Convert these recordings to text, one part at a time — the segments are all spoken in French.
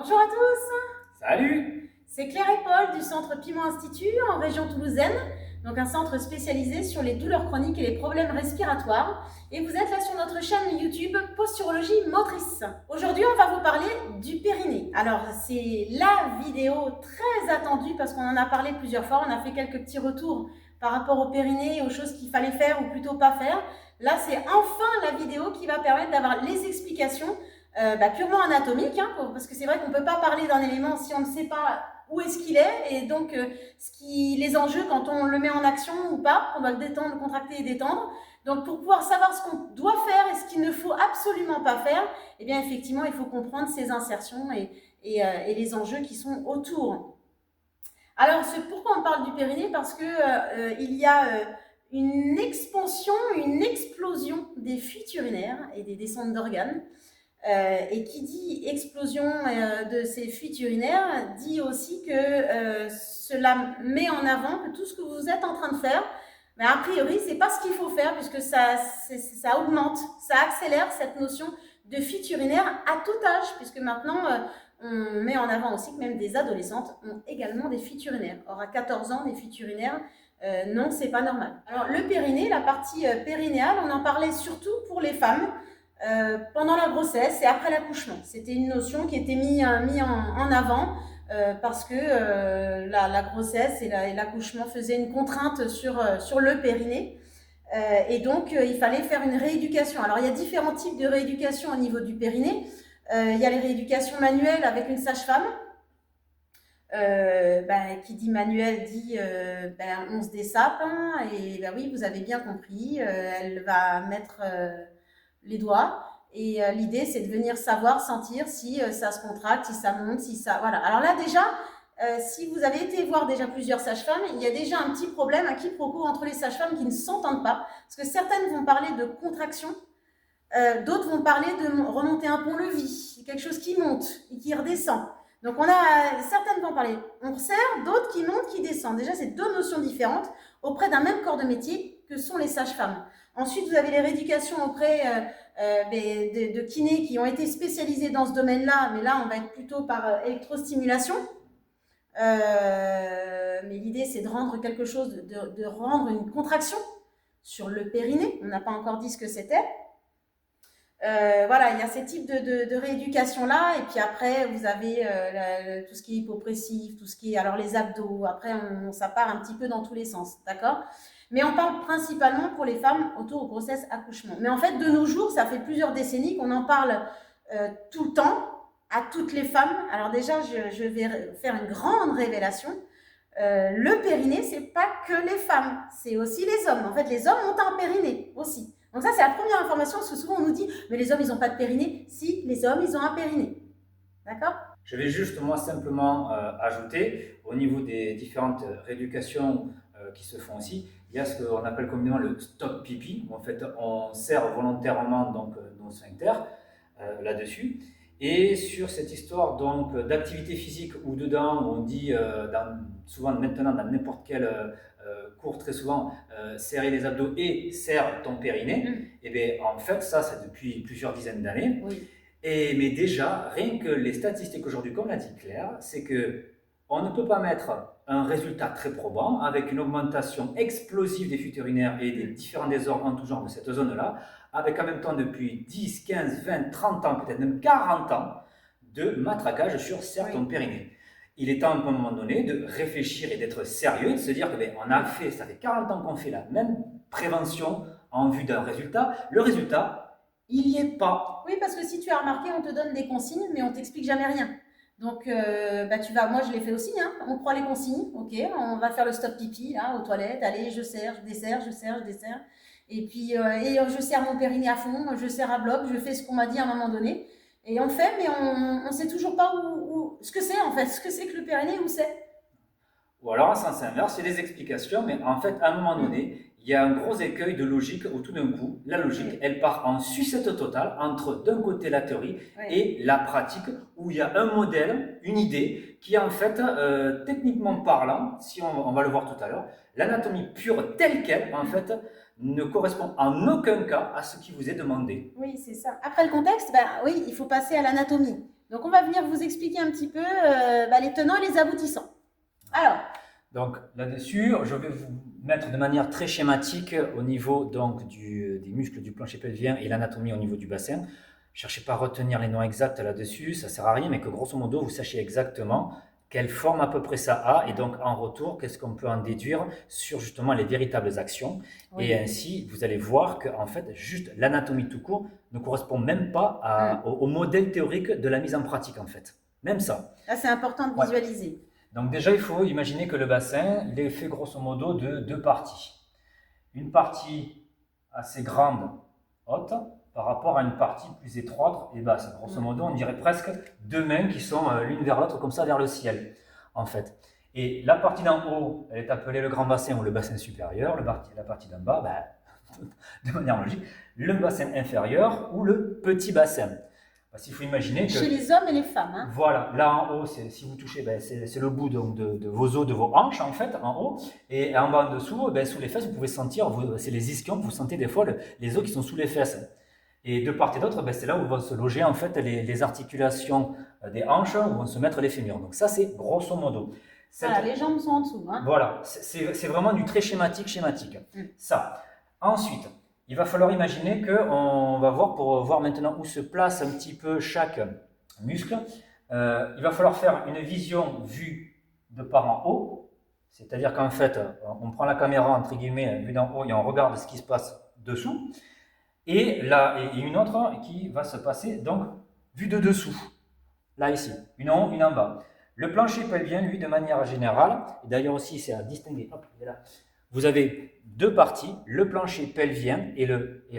Bonjour à tous, Salut! c'est Claire et Paul du Centre Piment Institut en région toulousaine, donc un centre spécialisé sur les douleurs chroniques et les problèmes respiratoires. Et vous êtes là sur notre chaîne YouTube Posturologie Motrice. Aujourd'hui, on va vous parler du périnée. Alors, c'est la vidéo très attendue parce qu'on en a parlé plusieurs fois. On a fait quelques petits retours par rapport au périnée, aux choses qu'il fallait faire ou plutôt pas faire. Là, c'est enfin la vidéo qui va permettre d'avoir les explications purement anatomique, hein, parce que c'est vrai qu'on ne peut pas parler d'un élément si on ne sait pas où est-ce qu'il est, et donc les enjeux quand on le met en action ou pas, on doit le détendre, le contracter et détendre. Donc pour pouvoir savoir ce qu'on doit faire et ce qu'il ne faut absolument pas faire, eh bien effectivement il faut comprendre ces insertions et les enjeux qui sont autour. Alors c'est pourquoi on parle du périnée, parce que il y a une expansion, une explosion des fuites urinaires et des descentes d'organes. Et qui dit explosion de ces fuites urinaires dit aussi que cela met en avant que tout ce que vous êtes en train de faire, mais a priori, c'est pas ce qu'il faut faire puisque ça augmente, ça accélère cette notion de fuite urinaire à tout âge, puisque maintenant, on met en avant aussi que même des adolescentes ont également des fuites urinaires. Or, à 14 ans, des fuites urinaires, non, c'est pas normal. Alors, le périnée, la partie périnéale, on en parlait surtout pour les femmes, pendant la grossesse et après l'accouchement. C'était une notion qui était mise en avant parce que la grossesse et l'accouchement faisaient une contrainte sur le périnée. Et donc, il fallait faire une rééducation. Alors, il y a différents types de rééducation au niveau du périnée. Il y a les rééducations manuelles avec une sage-femme. Qui dit manuel dit on se dessape, hein, et oui, vous avez bien compris, elle va mettre les doigts, et l'idée c'est de venir savoir, sentir si ça se contracte, si ça monte, si ça... Voilà. Alors là déjà, si vous avez été voir déjà plusieurs sages-femmes, il y a déjà un petit problème, un quiproquo entre les sages-femmes qui ne s'entendent pas, parce que certaines vont parler de contraction, d'autres vont parler de remonter un pont-levis, quelque chose qui monte et qui redescend. Donc certaines vont parler on resserre, d'autres qui montent, qui descendent. Déjà, c'est deux notions différentes auprès d'un même corps de métier que sont les sages-femmes. Ensuite, vous avez les rééducations auprès de kinés qui ont été spécialisés dans ce domaine-là, mais là, on va être plutôt par électrostimulation. Mais l'idée, c'est de rendre quelque chose, de rendre une contraction sur le périnée. On n'a pas encore dit ce que c'était. Voilà, il y a ces types de rééducation-là, et puis après, vous avez tout ce qui est hypopressif, tout ce qui est, alors les abdos, après, ça part un petit peu dans tous les sens, d'accord? Mais on parle principalement pour les femmes autour de grossesse, accouchement. Mais en fait, de nos jours, ça fait plusieurs décennies qu'on en parle tout le temps, à toutes les femmes. Alors déjà, je vais faire une grande révélation. Le périnée, c'est pas que les femmes, c'est aussi les hommes. En fait, les hommes ont un périnée aussi. Donc ça, c'est la première information, parce que souvent on nous dit « mais les hommes, ils n'ont pas de périnée ». Si, les hommes, ils ont un périnée. D'accord? Je vais juste moi simplement ajouter au niveau des différentes rééducations qui se font aussi, il y a ce qu'on appelle communément le stop pipi, où en fait on serre volontairement donc nos sphincters là-dessus. Et sur cette histoire donc d'activité physique où dedans on dit souvent maintenant dans n'importe quel cours très souvent serrer les abdos et serre ton périnée, et bien en fait ça c'est depuis plusieurs dizaines d'années. Oui. Mais déjà, rien que les statistiques aujourd'hui, comme l'a dit Claire, c'est que on ne peut pas mettre un résultat très probant avec une augmentation explosive des fuites urinaires et des différents désordres en tout genre de cette zone-là, avec en même temps depuis 10, 15, 20, 30 ans, peut-être même 40 ans de matraquage sur certains périnée. Il est temps à un moment donné de réfléchir et d'être sérieux et de se dire que on a fait, ça fait 40 ans qu'on fait la même prévention en vue d'un résultat. Le résultat, il n'y est pas. Oui, parce que si tu as remarqué, on te donne des consignes, mais on t'explique jamais rien. Donc, moi je l'ai fait aussi, hein. On prend les consignes, ok, on va faire le stop pipi, là, aux toilettes, allez, je serre, je desserre, je serre, je desserre. Et puis, je serre mon périnée à fond, je serre à bloc, je fais ce qu'on m'a dit à un moment donné. Et on fait, mais on ne sait toujours pas ce que c'est en fait, ce que c'est que le périnée, où c'est. Ou alors en sens inverse, il y a des explications, mais en fait, à un moment donné, il y a un gros écueil de logique où tout d'un coup, la logique, elle part en sucette totale entre d'un côté la théorie et la pratique, où il y a un modèle, une idée, qui en fait, techniquement parlant, si on va le voir tout à l'heure, l'anatomie pure telle qu'elle, en fait, ne correspond en aucun cas à ce qui vous est demandé. Oui, c'est ça. Après le contexte, oui, il faut passer à l'anatomie. Donc, on va venir vous expliquer un petit peu les tenants et les aboutissants. Alors. Donc, là-dessus, je vais vous mettre de manière très schématique au niveau donc, des muscles du plancher pelvien et l'anatomie au niveau du bassin. Cherchez pas à retenir les noms exacts là-dessus, ça sert à rien, mais que grosso modo, vous sachiez exactement quelle forme à peu près ça a, et donc en retour, qu'est-ce qu'on peut en déduire sur justement les véritables actions. Oui. Et ainsi, vous allez voir que en fait, juste l'anatomie tout court ne correspond même pas au modèle théorique de la mise en pratique en fait. Même ça. Là, c'est important de visualiser. Ouais. Donc déjà, il faut imaginer que le bassin, il est fait grosso modo de 2 parties. Une partie assez grande, haute, par rapport à une partie plus étroite et basse. Grosso modo, on dirait presque 2 mains qui sont l'une vers l'autre, comme ça, vers le ciel, en fait. Et la partie d'en haut, elle est appelée le grand bassin ou le bassin supérieur. La partie d'en bas, de manière logique, le bassin inférieur ou le petit bassin. Parce qu'il faut imaginer que... Chez les hommes et les femmes. Hein. Voilà, là en haut, si vous touchez, c'est le bout donc, de vos os, de vos hanches en fait, en haut. Et en bas en dessous, sous les fesses, vous pouvez sentir, c'est les ischions, vous sentez des fois les os qui sont sous les fesses. Et de part et d'autre, c'est là où vont se loger en fait les articulations des hanches, où vont se mettre les fémurs. Donc ça, c'est grosso modo. Voilà, les jambes sont en dessous. Hein. Voilà, c'est vraiment du très schématique. Ça. Ensuite, il va falloir imaginer qu'on va voir, pour voir maintenant où se place un petit peu chaque muscle, il va falloir faire une vision vue de par en haut, c'est-à-dire qu'en fait, on prend la caméra entre guillemets vue d'en haut et on regarde ce qui se passe dessous, et là, et une autre qui va se passer donc vue de dessous, là ici, une en haut, une en bas. Le plancher pelvien, lui, de manière générale, et d'ailleurs aussi c'est à distinguer, hop, il est là. Vous avez 2 parties, le plancher pelvien et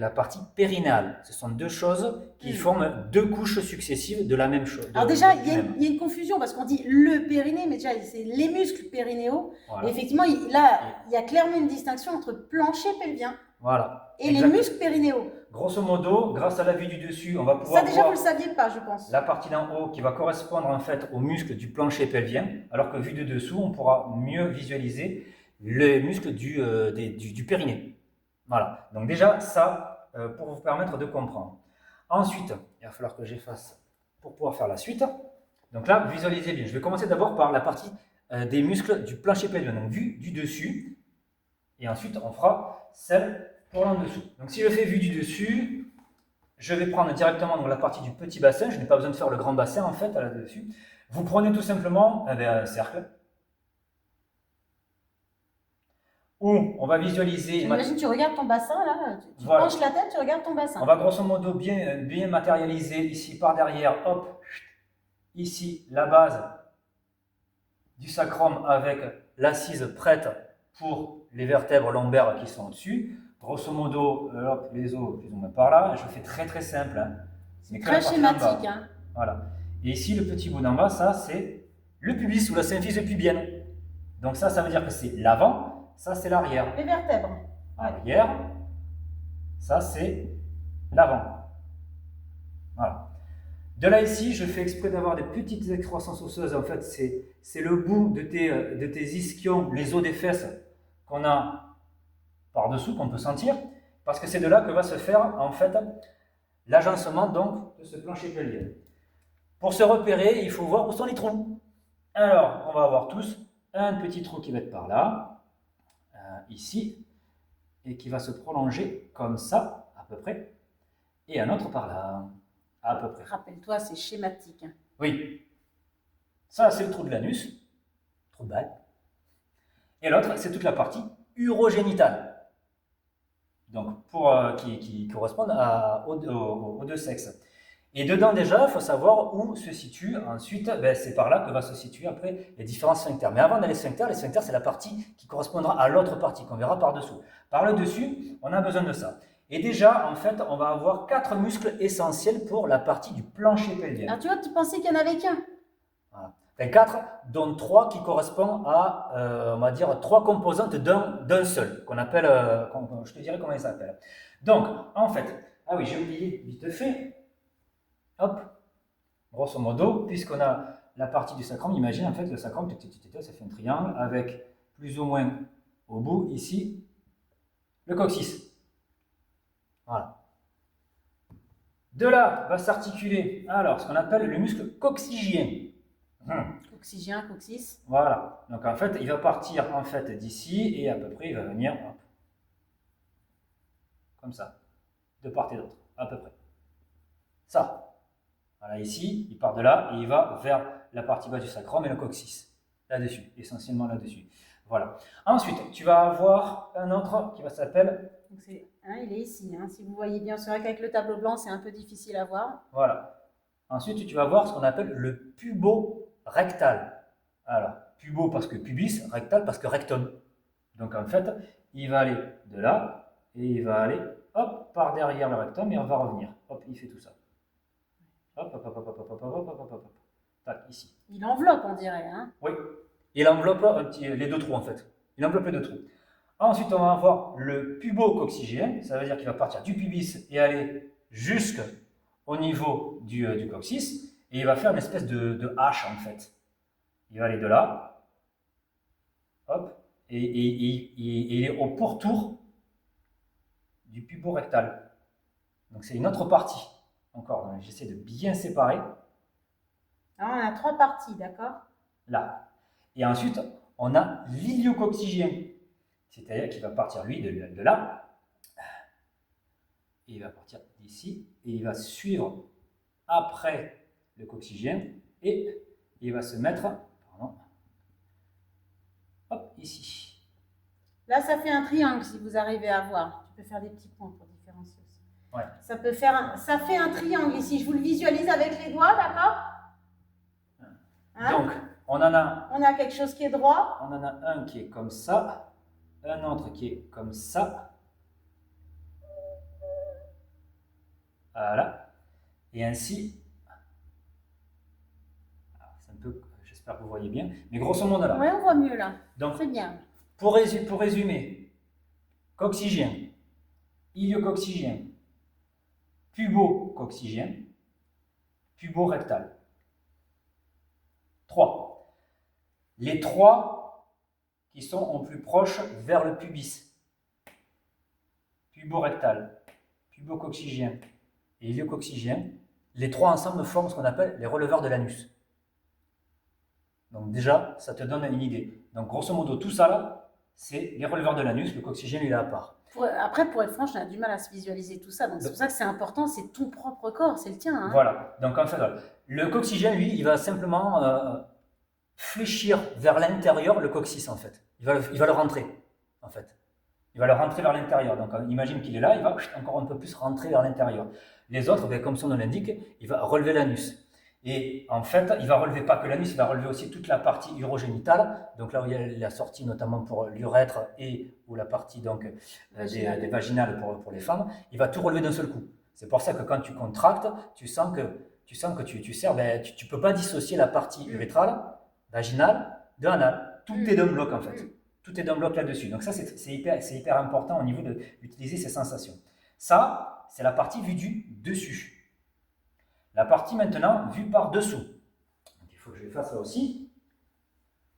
la partie périnéale. Ce sont 2 choses qui forment 2 couches successives de la même chose. Alors déjà, il y a une confusion parce qu'on dit le périnée, mais déjà c'est les muscles périnéaux. Voilà. Et effectivement, il y a clairement une distinction entre plancher pelvien et les muscles périnéaux. Grosso modo, grâce à la vue du dessus, on va pouvoir ça déjà vous le saviez pas, je pense. La partie d'en haut qui va correspondre en fait aux muscles du plancher pelvien, alors que vue de dessous, on pourra mieux visualiser les muscles du périnée. Voilà, donc déjà ça, pour vous permettre de comprendre. Ensuite, il va falloir que j'efface pour pouvoir faire la suite. Donc là, visualisez bien. Je vais commencer d'abord par la partie des muscles du plancher pelvien, donc vue du dessus. Et ensuite, on fera celle pour l'en dessous. Donc si je fais vue du dessus, je vais prendre directement donc, la partie du petit bassin. Je n'ai pas besoin de faire le grand bassin en fait là-dessus. Vous prenez tout simplement un cercle. Où on va visualiser... J'imagine tu regardes ton bassin là, tu penches la tête, tu regardes ton bassin. On va grosso modo bien matérialiser ici par derrière, hop, ici la base du sacrum avec l'assise prête pour les vertèbres lombaires qui sont au-dessus. Grosso modo, hop, les os plus ou moins par là. Je fais très très simple. Hein. C'est très schématique. Hein. Voilà. Et ici, le petit bout d'en bas, ça c'est le pubis ou la symphyse pubienne. Donc ça veut dire que c'est l'avant. Ça, c'est l'arrière. Les vertèbres. Arrière. Ça, c'est l'avant. Voilà. De là, ici, je fais exprès d'avoir des petites excroissances osseuses. En fait, c'est le bout de tes ischions, les os des fesses qu'on a par-dessous, qu'on peut sentir. Parce que c'est de là que va se faire, en fait, l'agencement donc de ce plancher pelvien. Pour se repérer, il faut voir où sont les trous. Alors, on va avoir tous un petit trou qui va être par là. Ici, et qui va se prolonger comme ça, à peu près, et un autre par là, à peu près. Rappelle-toi, c'est schématique. Hein. Oui. Ça, c'est le trou de l'anus, trou de balle. Et l'autre, c'est toute la partie urogénitale. Donc, qui correspondent aux 2 sexes. Et dedans, déjà, il faut savoir où se situe ensuite, c'est par là que va se situer après les différents sphincters. Mais avant d'aller les sphincters, c'est la partie qui correspondra à l'autre partie, qu'on verra par-dessous. Par le dessus, on a besoin de ça. Et déjà, en fait, on va avoir 4 muscles essentiels pour la partie du plancher pelvien. Alors tu vois, tu pensais qu'il n'y en avait qu'un. Voilà. 4, dont 3 qui correspondent à, on va dire, 3 composantes d'un seul, qu'on appelle, je te dirai comment il s'appelle. Donc, en fait, ah oui, j'ai oublié, vite fait. Hop, grosso modo, puisqu'on a la partie du sacrum, imagine en fait le sacrum, ça fait un triangle avec plus ou moins au bout ici le coccyx. Voilà. De là va s'articuler alors ce qu'on appelle le muscle coccygien. Coccygien, coccyx. Voilà. Donc en fait, il va partir en fait d'ici et à peu près il va venir hop, comme ça, de part et d'autre, à peu près. Ça. Voilà, ici, il part de là et il va vers la partie basse du sacrum et le coccyx. Là-dessus, essentiellement là-dessus. Voilà. Ensuite, tu vas avoir un autre qui va s'appeler. Il est ici. Hein. Si vous voyez bien, c'est vrai qu'avec le tableau blanc, c'est un peu difficile à voir. Voilà. Ensuite, tu vas voir ce qu'on appelle le pubo-rectal. Alors, pubo parce que pubis, rectal parce que rectum. Donc en fait, il va aller de là et il va aller hop par derrière le rectum et on va revenir. Hop, il fait tout ça. Hop, hop, hop, hop, hop, hop, hop, hop, hop, hop, hop. Tac, ici. Il enveloppe, on dirait. Hein. Oui, il enveloppe les deux trous en fait. Il enveloppe les deux trous. Ensuite, on va avoir le pubo-coccygien. Ça veut dire qu'il va partir du pubis et aller jusqu'au niveau du coccyx. Et il va faire une espèce de hache en fait. Il va aller de là. Hop. Et il est au pourtour du pubo-rectal. Donc c'est une autre partie. Encore, j'essaie de bien séparer. Alors, on a 3 parties, d'accord? Là. Et ensuite, on a l'iliococcygien. C'est-à-dire qu'il va partir, lui, de là. Et il va partir d'ici. Et il va suivre après le coccygien. Et il va se mettre, pardon, hop, ici. Là, ça fait un triangle, si vous arrivez à voir. Tu peux faire des petits points pour différencier aussi. Ouais. Ça fait un triangle ici. Je vous le visualise avec les doigts, d'accord? Hein? Donc, on a quelque chose qui est droit. On en a un qui est comme ça, un autre qui est comme ça. Voilà. Et ainsi. C'est un peu, j'espère que vous voyez bien. Mais grosso modo là. Oui, on voit mieux là. Donc, c'est bien. Pour résumer, coccygien, iliococcygien, pubo-coccygien, pubo-rectal. 3. Les 3 qui sont en plus proches vers le pubis. Pubo-rectal, pubo-coccygien et iliococcygien. Les 3 ensemble forment ce qu'on appelle les releveurs de l'anus. Donc déjà, ça te donne une idée. Donc grosso modo, tout ça là, c'est les releveurs de l'anus. Le coccygien, il est à part. Après, pour être franche, on a du mal à se visualiser tout ça. Donc c'est pour ça que c'est important, c'est ton propre corps, c'est le tien. Hein. Voilà. Donc en fait, le coccygien, lui, il va simplement fléchir vers l'intérieur le coccyx en fait. Il va le rentrer en fait. Il va le rentrer vers l'intérieur. Donc imagine qu'il est là, il va encore un peu plus rentrer vers l'intérieur. Les autres, comme son nom l'indique, il va relever l'anus. Et en fait, il va relever pas que l'anus, il va relever aussi toute la partie urogénitale. Donc là où il y a la sortie notamment pour l'urètre et ou la partie donc des vaginales pour les femmes, il va tout relever d'un seul coup. C'est pour ça que quand tu contractes, tu sens que tu sers, tu peux pas dissocier la partie urétrale, vaginale, de anal. Tout est d'un bloc en fait. Tout est d'un bloc là-dessus. Donc ça, c'est hyper important au niveau d'utiliser ces sensations. Ça, c'est la partie vue du dessus. La partie maintenant vue par dessous. Donc, il faut que je fasse ça aussi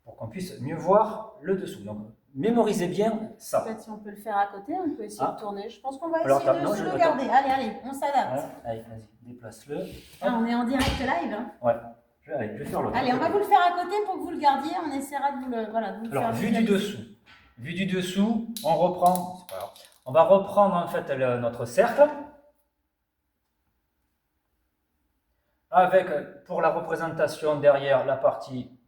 pour qu'on puisse mieux voir le dessous. Donc mémorisez bien ça. Peut-être si on peut le faire à côté, on peut essayer de tourner. Je pense qu'on va Alors, essayer de se le garder. Allez, on s'adapte. Allez, vas-y, déplace-le. On est en direct live. Hein. Ouais. Je vais faire l'autre. Allez, on va vous le faire à côté pour que vous le gardiez. On essaiera de vous le, faire. Alors, vue du dessous. Vue du dessous, on reprend. C'est pas grave. On va reprendre en fait notre cercle. Avec, pour la représentation derrière, la partie...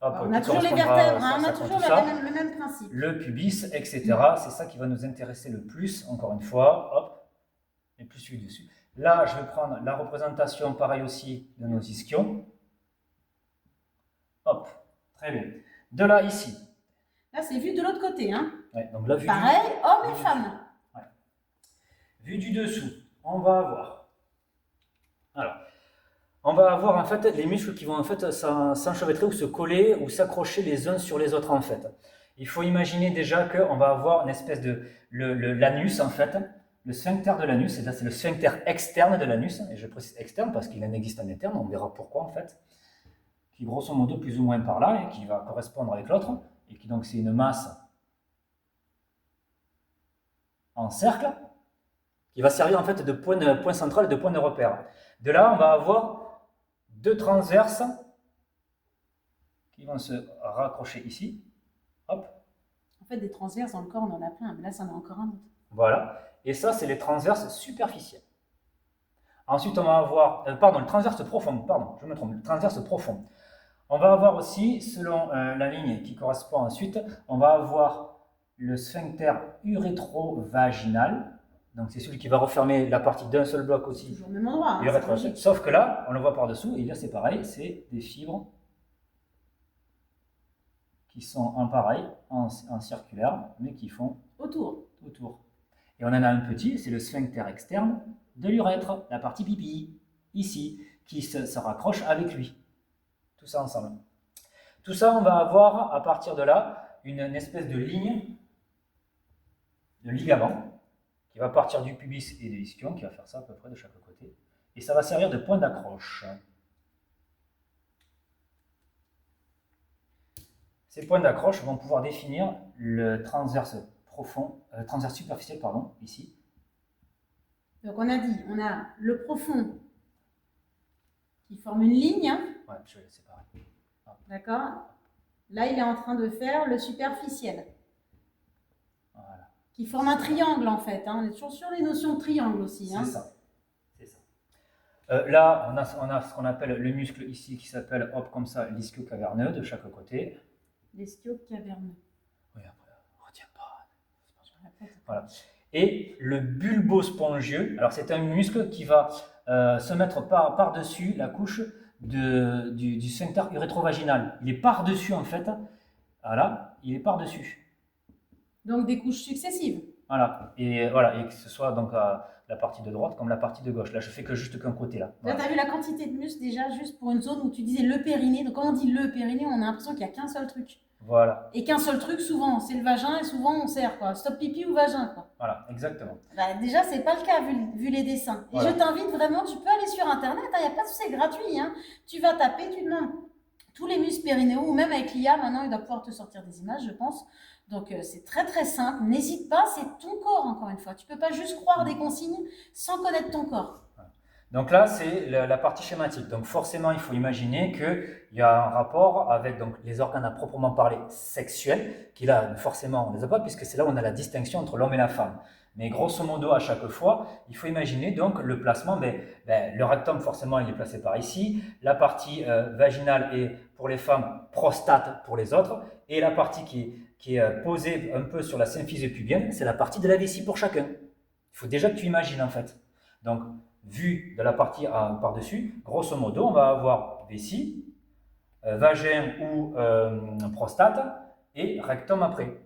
Hop, on a toujours les vertèbres, on a toujours le même principe. Le pubis, etc. C'est ça qui va nous intéresser le plus, encore une fois. Hop, et plus celui dessus. Là, je vais prendre la représentation, pareil aussi, de nos ischions. Hop, très bien. De là, ici. Là, c'est vu de l'autre côté. Hein. Ouais, donc là, pareil, hommes et femmes. Ouais. Vue du dessous, on va avoir... Alors... On va avoir en fait les muscles qui vont en fait s'enchevêtrer ou se coller ou s'accrocher les uns sur les autres en fait. Il faut imaginer déjà qu'on va avoir une espèce de l'anus en fait, le sphincter de l'anus, et là c'est le sphincter externe de l'anus, et je précise externe parce qu'il en existe un interne, on verra pourquoi en fait, qui grosso modo plus ou moins par là et qui va correspondre avec l'autre, et qui donc c'est une masse en cercle. qui va servir en fait de point central et de point de repère. De là, on va avoir deux transverses qui vont se raccrocher ici. Hop. En fait, des transverses dans le corps, on en a plein, mais là, ça en a encore un autre. Voilà. Et ça, c'est les transverses superficielles. Ensuite, on va avoir, le transverse profond, pardon, je me trompe, le transverse profond. On va avoir aussi, selon la ligne qui correspond ensuite, on va avoir le sphincter urétrovaginal. Donc, c'est celui qui va refermer la partie d'un seul bloc aussi. Toujours au même endroit. Hein, sauf que là, on le voit par-dessous, et là, c'est pareil, c'est des fibres qui sont en pareil, en circulaire, mais qui font autour. Et on en a un petit, c'est le sphincter externe de l'urètre, la partie pipi, ici, qui se raccroche avec lui. Tout ça ensemble. Tout ça, on va avoir, à partir de là, une espèce de ligne, de ligament, qui va partir du pubis et de l'ischion, qui va faire ça à peu près de chaque côté. Et ça va servir de point d'accroche. Ces points d'accroche vont pouvoir définir le transverse superficiel, ici. Donc on a dit, on a le profond qui forme une ligne. Ouais, je vais le séparer. D'accord. Là, il est en train de faire le superficiel. Voilà. Qui forme un triangle en fait. Hein. On est toujours sur les notions de triangle aussi. Hein. C'est ça. Là, on a ce qu'on appelle le muscle ici qui s'appelle, hop, comme ça, l'ischio-caverneux de chaque côté. L'ischio-caverneux. Oui, après, retiens pas. Voilà. Et le bulbospongieux, alors c'est un muscle qui va se mettre par-dessus la couche du sphincter urétrovaginal. Il est par-dessus en fait. Voilà, il est par-dessus. Donc des couches successives. Voilà, et que ce soit donc la partie de droite comme la partie de gauche. Là, je fais que juste qu'un côté là. Voilà. Là, tu as vu la quantité de muscles déjà juste pour une zone où tu disais le périnée. Donc quand on dit le périnée, on a l'impression qu'il n'y a qu'un seul truc. Voilà. Et qu'un seul truc, souvent, c'est le vagin et souvent on serre quoi. Stop pipi ou vagin quoi. Voilà, exactement. Bah, déjà, c'est pas le cas vu les dessins. Et voilà. Je t'invite vraiment, tu peux aller sur internet, il n'y a pas de souci, c'est gratuit. Hein. Tu vas taper, tu demandes tous les muscles périnéaux ou même avec l'IA, maintenant il doit pouvoir te sortir des images, je pense. Donc c'est très très simple. N'hésite pas, c'est ton corps encore une fois. Tu peux pas juste croire des consignes sans connaître ton corps. Donc là, c'est la partie schématique. Donc forcément, il faut imaginer qu'il y a un rapport avec donc, les organes à proprement parler sexuels, qui là, forcément, on ne les a pas, puisque c'est là où on a la distinction entre l'homme et la femme. Mais grosso modo, à chaque fois, il faut imaginer donc le placement. Le rectum, forcément, il est placé par ici. La partie vaginale est pour les femmes, prostate pour les autres. Et la partie qui est posée un peu sur la symphyse pubienne, c'est la partie de la vessie pour chacun. Il faut déjà que tu imagines en fait. Donc, vu de la partie par-dessus, grosso modo, on va avoir vessie, vagin ou prostate et rectum après.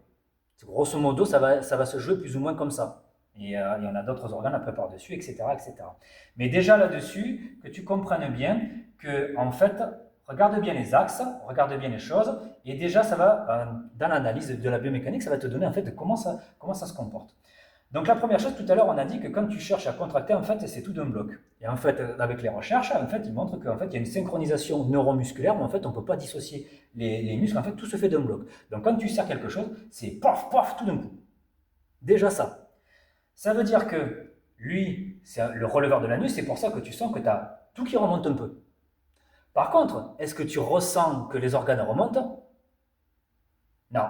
Grosso modo, ça va se jouer plus ou moins comme ça. Et il y en a d'autres organes après par-dessus, etc., etc. Mais déjà là-dessus, que tu comprennes bien que, en fait, regarde bien les axes, regarde bien les choses, et déjà, ça va, dans l'analyse de la biomécanique, ça va te donner en fait comment ça se comporte. Donc la première chose, tout à l'heure, on a dit que quand tu cherches à contracter, en fait, c'est tout d'un bloc. Et en fait, avec les recherches, en fait, ils montrent qu'en fait, il y a une synchronisation neuromusculaire, mais en fait, on ne peut pas dissocier les muscles. En fait, tout se fait d'un bloc. Donc quand tu serres quelque chose, c'est paf, paf, tout d'un coup. Déjà ça. Ça veut dire que lui, c'est le releveur de l'anus, c'est pour ça que tu sens que tu as tout qui remonte un peu. Par contre, est-ce que tu ressens que les organes remontent? Non.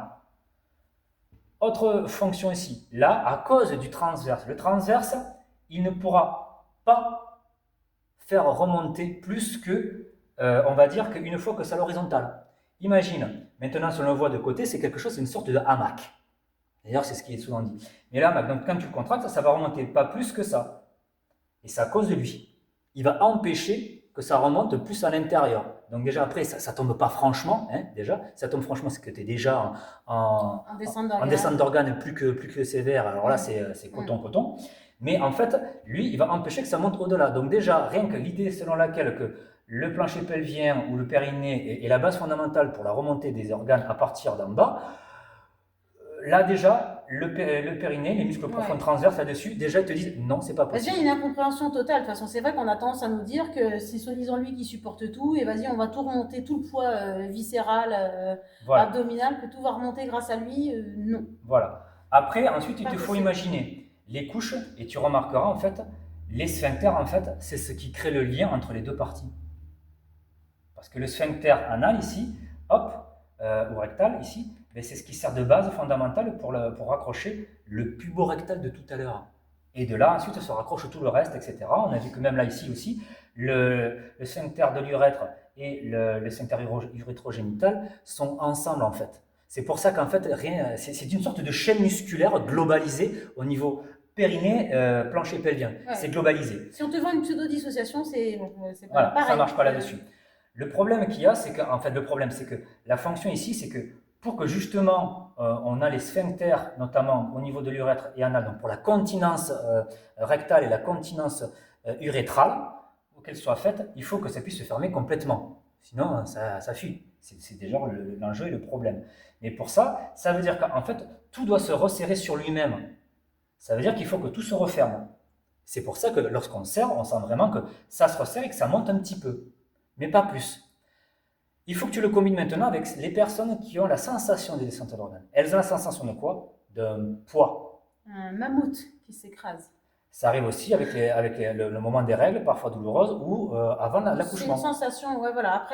Autre fonction ici. Là, à cause du transverse, le transverse, il ne pourra pas faire remonter plus que, on va dire, qu'une fois que c'est à l'horizontale. Imagine, maintenant, si on le voit de côté, c'est quelque chose, c'est une sorte de hamac. D'ailleurs, c'est ce qui est souvent dit. Mais là, donc, quand tu le contractes, ça va remonter pas plus que ça. Et c'est à cause de lui. Il va empêcher que ça remonte plus à l'intérieur. Donc déjà après, ça ne tombe pas franchement. Hein, déjà, ça tombe franchement, c'est que tu es déjà en descente d'organes plus que sévère. Alors là, c'est coton. Mais en fait, lui, il va empêcher que ça monte au-delà. Donc déjà, rien que l'idée selon laquelle que le plancher pelvien ou le périnée est la base fondamentale pour la remontée des organes à partir d'en bas, là déjà, le périnée, les muscles profonds transverses là-dessus, déjà ils te disent non, c'est pas possible. Déjà, il y a une incompréhension totale. De toute façon, c'est vrai qu'on a tendance à nous dire que c'est soi-disant lui qui supporte tout, et vas-y, on va tout remonter, tout le poids viscéral, abdominal, que tout va remonter grâce à lui. Non. Voilà. Après, ensuite, il te faut imaginer, les couches et tu remarqueras en fait, les sphincters en fait, c'est ce qui crée le lien entre les deux parties. Parce que le sphincter anal ici, hop, ou rectal ici, ben, c'est ce qui sert de base fondamentale pour raccrocher le puborectal de tout à l'heure. Et de là, ensuite, se raccroche tout le reste, etc. On a vu que même là, ici aussi, le sphincter de l'urètre et le sphincter urétrogénital sont ensemble, en fait. C'est pour ça qu'en fait, c'est une sorte de chaîne musculaire globalisée au niveau périnée, plancher pelvien. Ouais. C'est globalisé. Si on te vend une pseudo-dissociation, c'est voilà, pareil. Ça ne marche pas là-dessus. Le problème qu'il y a, c'est que, en fait, la fonction ici, c'est que pour que justement on a les sphincters, notamment au niveau de l'urètre et anal, donc pour la continence rectale et la continence urétrale, pour qu'elle soit faite, il faut que ça puisse se fermer complètement. Sinon, ça fuit. C'est déjà l'enjeu et le problème. Mais pour ça, ça veut dire qu'en fait, tout doit se resserrer sur lui-même. Ça veut dire qu'il faut que tout se referme. C'est pour ça que lorsqu'on serre, on sent vraiment que ça se resserre et que ça monte un petit peu. Mais pas plus. Il faut que tu le combines maintenant avec les personnes qui ont la sensation des descentes d'organes. Elles ont la sensation de quoi? D'un poids. Un mammouth qui s'écrase. Ça arrive aussi avec le moment des règles, parfois douloureuses, ou avant l'accouchement. C'est une sensation, ouais, voilà.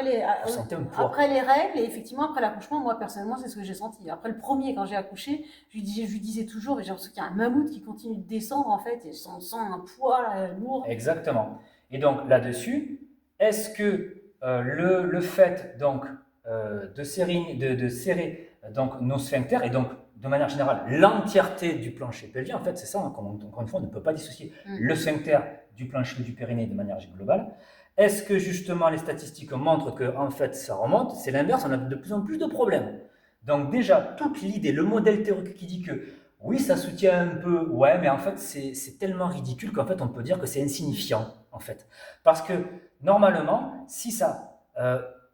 Vous sentez un poids. Après les règles, et effectivement, après l'accouchement, moi, personnellement, c'est ce que j'ai senti. Après le premier, quand j'ai accouché, je lui disais toujours, j'ai l'impression qu'il y a un mammouth qui continue de descendre, en fait, et on sent un poids lourd. Exactement. Et donc, là-dessus, est-ce que le fait, donc, de serrer donc, nos sphincters, et donc, de manière générale, l'entièreté du plancher pelvien, en fait, c'est ça, encore une fois, on ne peut pas dissocier le sphincter du plancher du périnée de manière globale. Est-ce que justement les statistiques montrent que en fait ça remonte? C'est l'inverse, on a de plus en plus de problèmes. Donc déjà, toute l'idée, le modèle théorique qui dit que oui, ça soutient un peu, ouais, mais en fait c'est tellement ridicule qu'en fait on peut dire que c'est insignifiant, en fait. Parce que normalement, si ça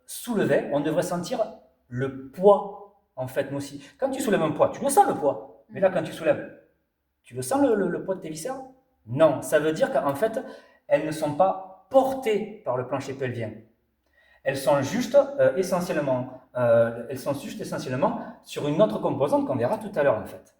soulevait, on devrait sentir le poids. En fait, nous aussi. Quand tu soulèves un poids, tu le sens le poids. Mais là, quand tu soulèves, tu le sens le poids de tes viscères? Non. Ça veut dire qu'en fait, elles ne sont pas portées par le plancher pelvien. Elles sont juste essentiellement sur une autre composante qu'on verra tout à l'heure, en fait.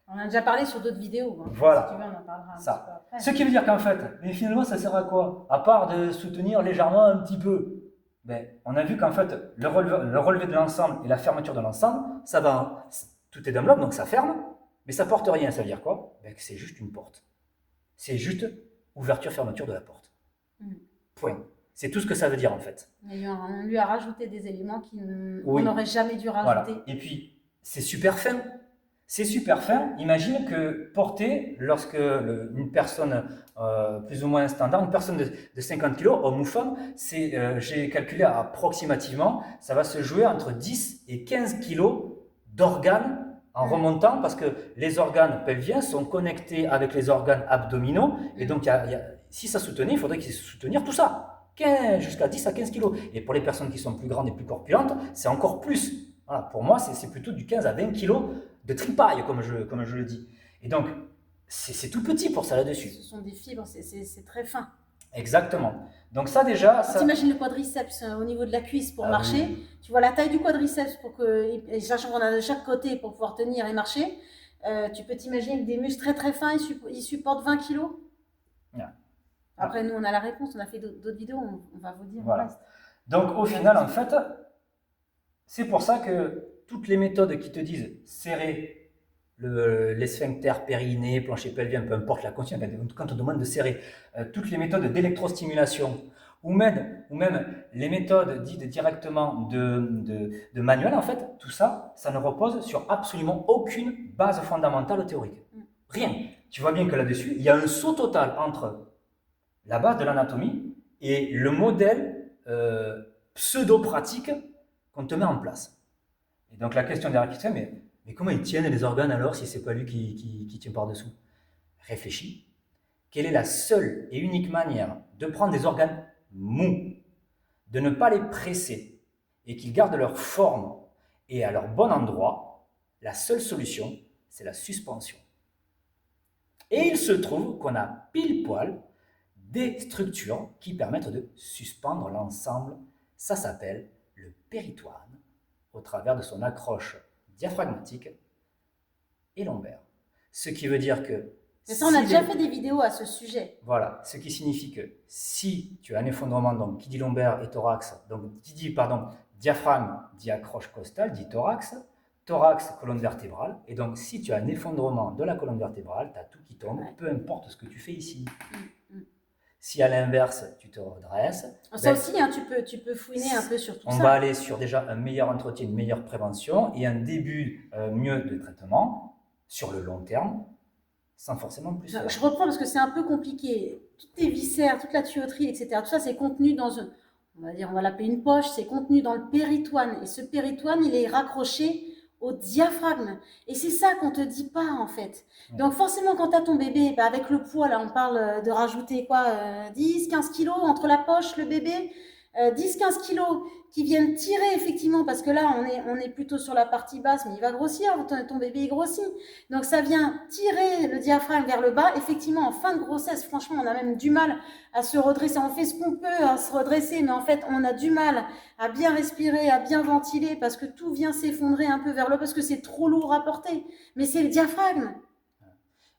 On a déjà parlé sur d'autres vidéos. Hein. Voilà. Si tu veux, on en parlera un ça. petit peu après. Ce qui veut dire qu'en fait, mais finalement, ça sert à quoi? À part de soutenir légèrement un petit peu. Ben, on a vu qu'en fait, le relevé de l'ensemble et la fermeture de l'ensemble, ça va, tout est d'un bloc, donc ça ferme, mais ça porte rien. Ça veut dire quoi? Ben, que c'est juste une porte. C'est juste ouverture-fermeture de la porte. Point. C'est tout ce que ça veut dire en fait. Et on lui a rajouté des éléments qu'on n'aurait jamais dû rajouter. Voilà. Et puis, c'est super fin. C'est super fin. Imagine que porter, lorsque une personne plus ou moins standard, une personne de 50 kg, homme ou femme, j'ai calculé approximativement, ça va se jouer entre 10 et 15 kg d'organes en remontant, parce que les organes pelviens sont connectés avec les organes abdominaux, et donc si ça soutenait, il faudrait qu'ils soutenir tout ça, jusqu'à 10 à 15 kg. Et pour les personnes qui sont plus grandes et plus corpulentes, c'est encore plus. Voilà, pour moi, c'est plutôt du 15 à 20 kg de tripaille, comme je le dis. Et donc, c'est tout petit pour ça là-dessus. Ce sont des fibres, c'est très fin. Exactement. Donc ça déjà... T'imagines le quadriceps au niveau de la cuisse pour marcher. Oui. Tu vois la taille du quadriceps, et sachant qu'on a de chaque côté pour pouvoir tenir et marcher, tu peux t'imaginer des muscles très très fins, ils supportent 20 kg. Yeah. Après, nous, on a la réponse, on a fait d'autres vidéos, on va vous dire. Voilà. Donc au final, en fait, c'est pour ça que toutes les méthodes qui te disent serrer les sphincters, périnée, plancher pelvien, peu importe la condition, quand on demande de serrer, toutes les méthodes d'électrostimulation, ou même les méthodes dites directement de manuel, en fait, tout ça, ça ne repose sur absolument aucune base fondamentale théorique. Rien. Tu vois bien que là-dessus, il y a un saut total entre la base de l'anatomie et le modèle pseudo-pratique qu'on te met en place. Et donc la question derrière qui se fait, mais comment ils tiennent les organes alors si c'est pas lui qui tient par-dessous? Réfléchis. Quelle est la seule et unique manière de prendre des organes mous, de ne pas les presser et qu'ils gardent leur forme et à leur bon endroit? La seule solution, c'est la suspension. Et il se trouve qu'on a pile poil des structures qui permettent de suspendre l'ensemble. Ça s'appelle le péritoine, au travers de son accroche diaphragmatique et lombaire. Ce qui veut dire que Mais ça, on a déjà fait des vidéos à ce sujet. Voilà, ce qui signifie que si tu as un effondrement, donc qui dit lombaire et thorax, donc qui dit, pardon, diaphragme dit accroche costale, dit thorax, thorax, colonne vertébrale, et donc si tu as un effondrement de la colonne vertébrale, tu as tout qui tombe, peu importe ce que tu fais ici. Si à l'inverse, tu te redresses... Ça aussi, hein, tu peux fouiner un peu sur tout ça. On va aller sur déjà un meilleur entretien, une meilleure prévention et un début mieux de traitement sur le long terme, sans forcément plus faire. Je reprends parce que c'est un peu compliqué. Toutes tes viscères, toute la tuyauterie, etc. Tout ça, c'est contenu dans un... on va l'appeler une poche, c'est contenu dans le péritoine. Et ce péritoine, il est raccroché au diaphragme. Et c'est ça qu'on te dit pas, en fait. Donc forcément, quand tu as ton bébé, avec le poids, là, on parle de rajouter quoi, 10, 15 kilos entre la poche, le bébé, 10, 15 kilos qui viennent tirer, effectivement, parce que là, on est plutôt sur la partie basse, mais il va grossir, ton bébé il grossit. Donc ça vient tirer le diaphragme vers le bas. Effectivement, en fin de grossesse, franchement, on a même du mal à se redresser. On fait ce qu'on peut à se redresser, mais en fait, on a du mal à bien respirer, à bien ventiler, parce que tout vient s'effondrer un peu vers le bas, parce que c'est trop lourd à porter. Mais c'est le diaphragme.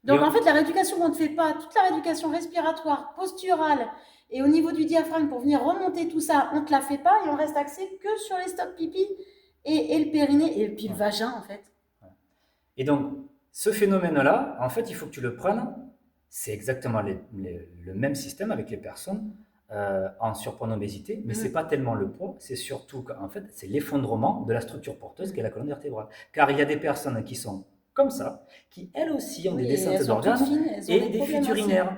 Donc en fait, la rééducation qu'on ne fait pas, toute la rééducation respiratoire, posturale, et au niveau du diaphragme, pour venir remonter tout ça, on ne te la fait pas et on reste axé que sur les stop pipi et le périnée et puis le vagin en fait. Et donc, ce phénomène-là, en fait, il faut que tu le prennes. C'est exactement le même système avec les personnes en surpoids d'obésité, mais ce n'est pas tellement le poids, c'est surtout qu'en fait, c'est l'effondrement de la structure porteuse qui est la colonne vertébrale. Car il y a des personnes qui sont comme ça, qui elles aussi ont des descentes d'organes et des fuites urinaires.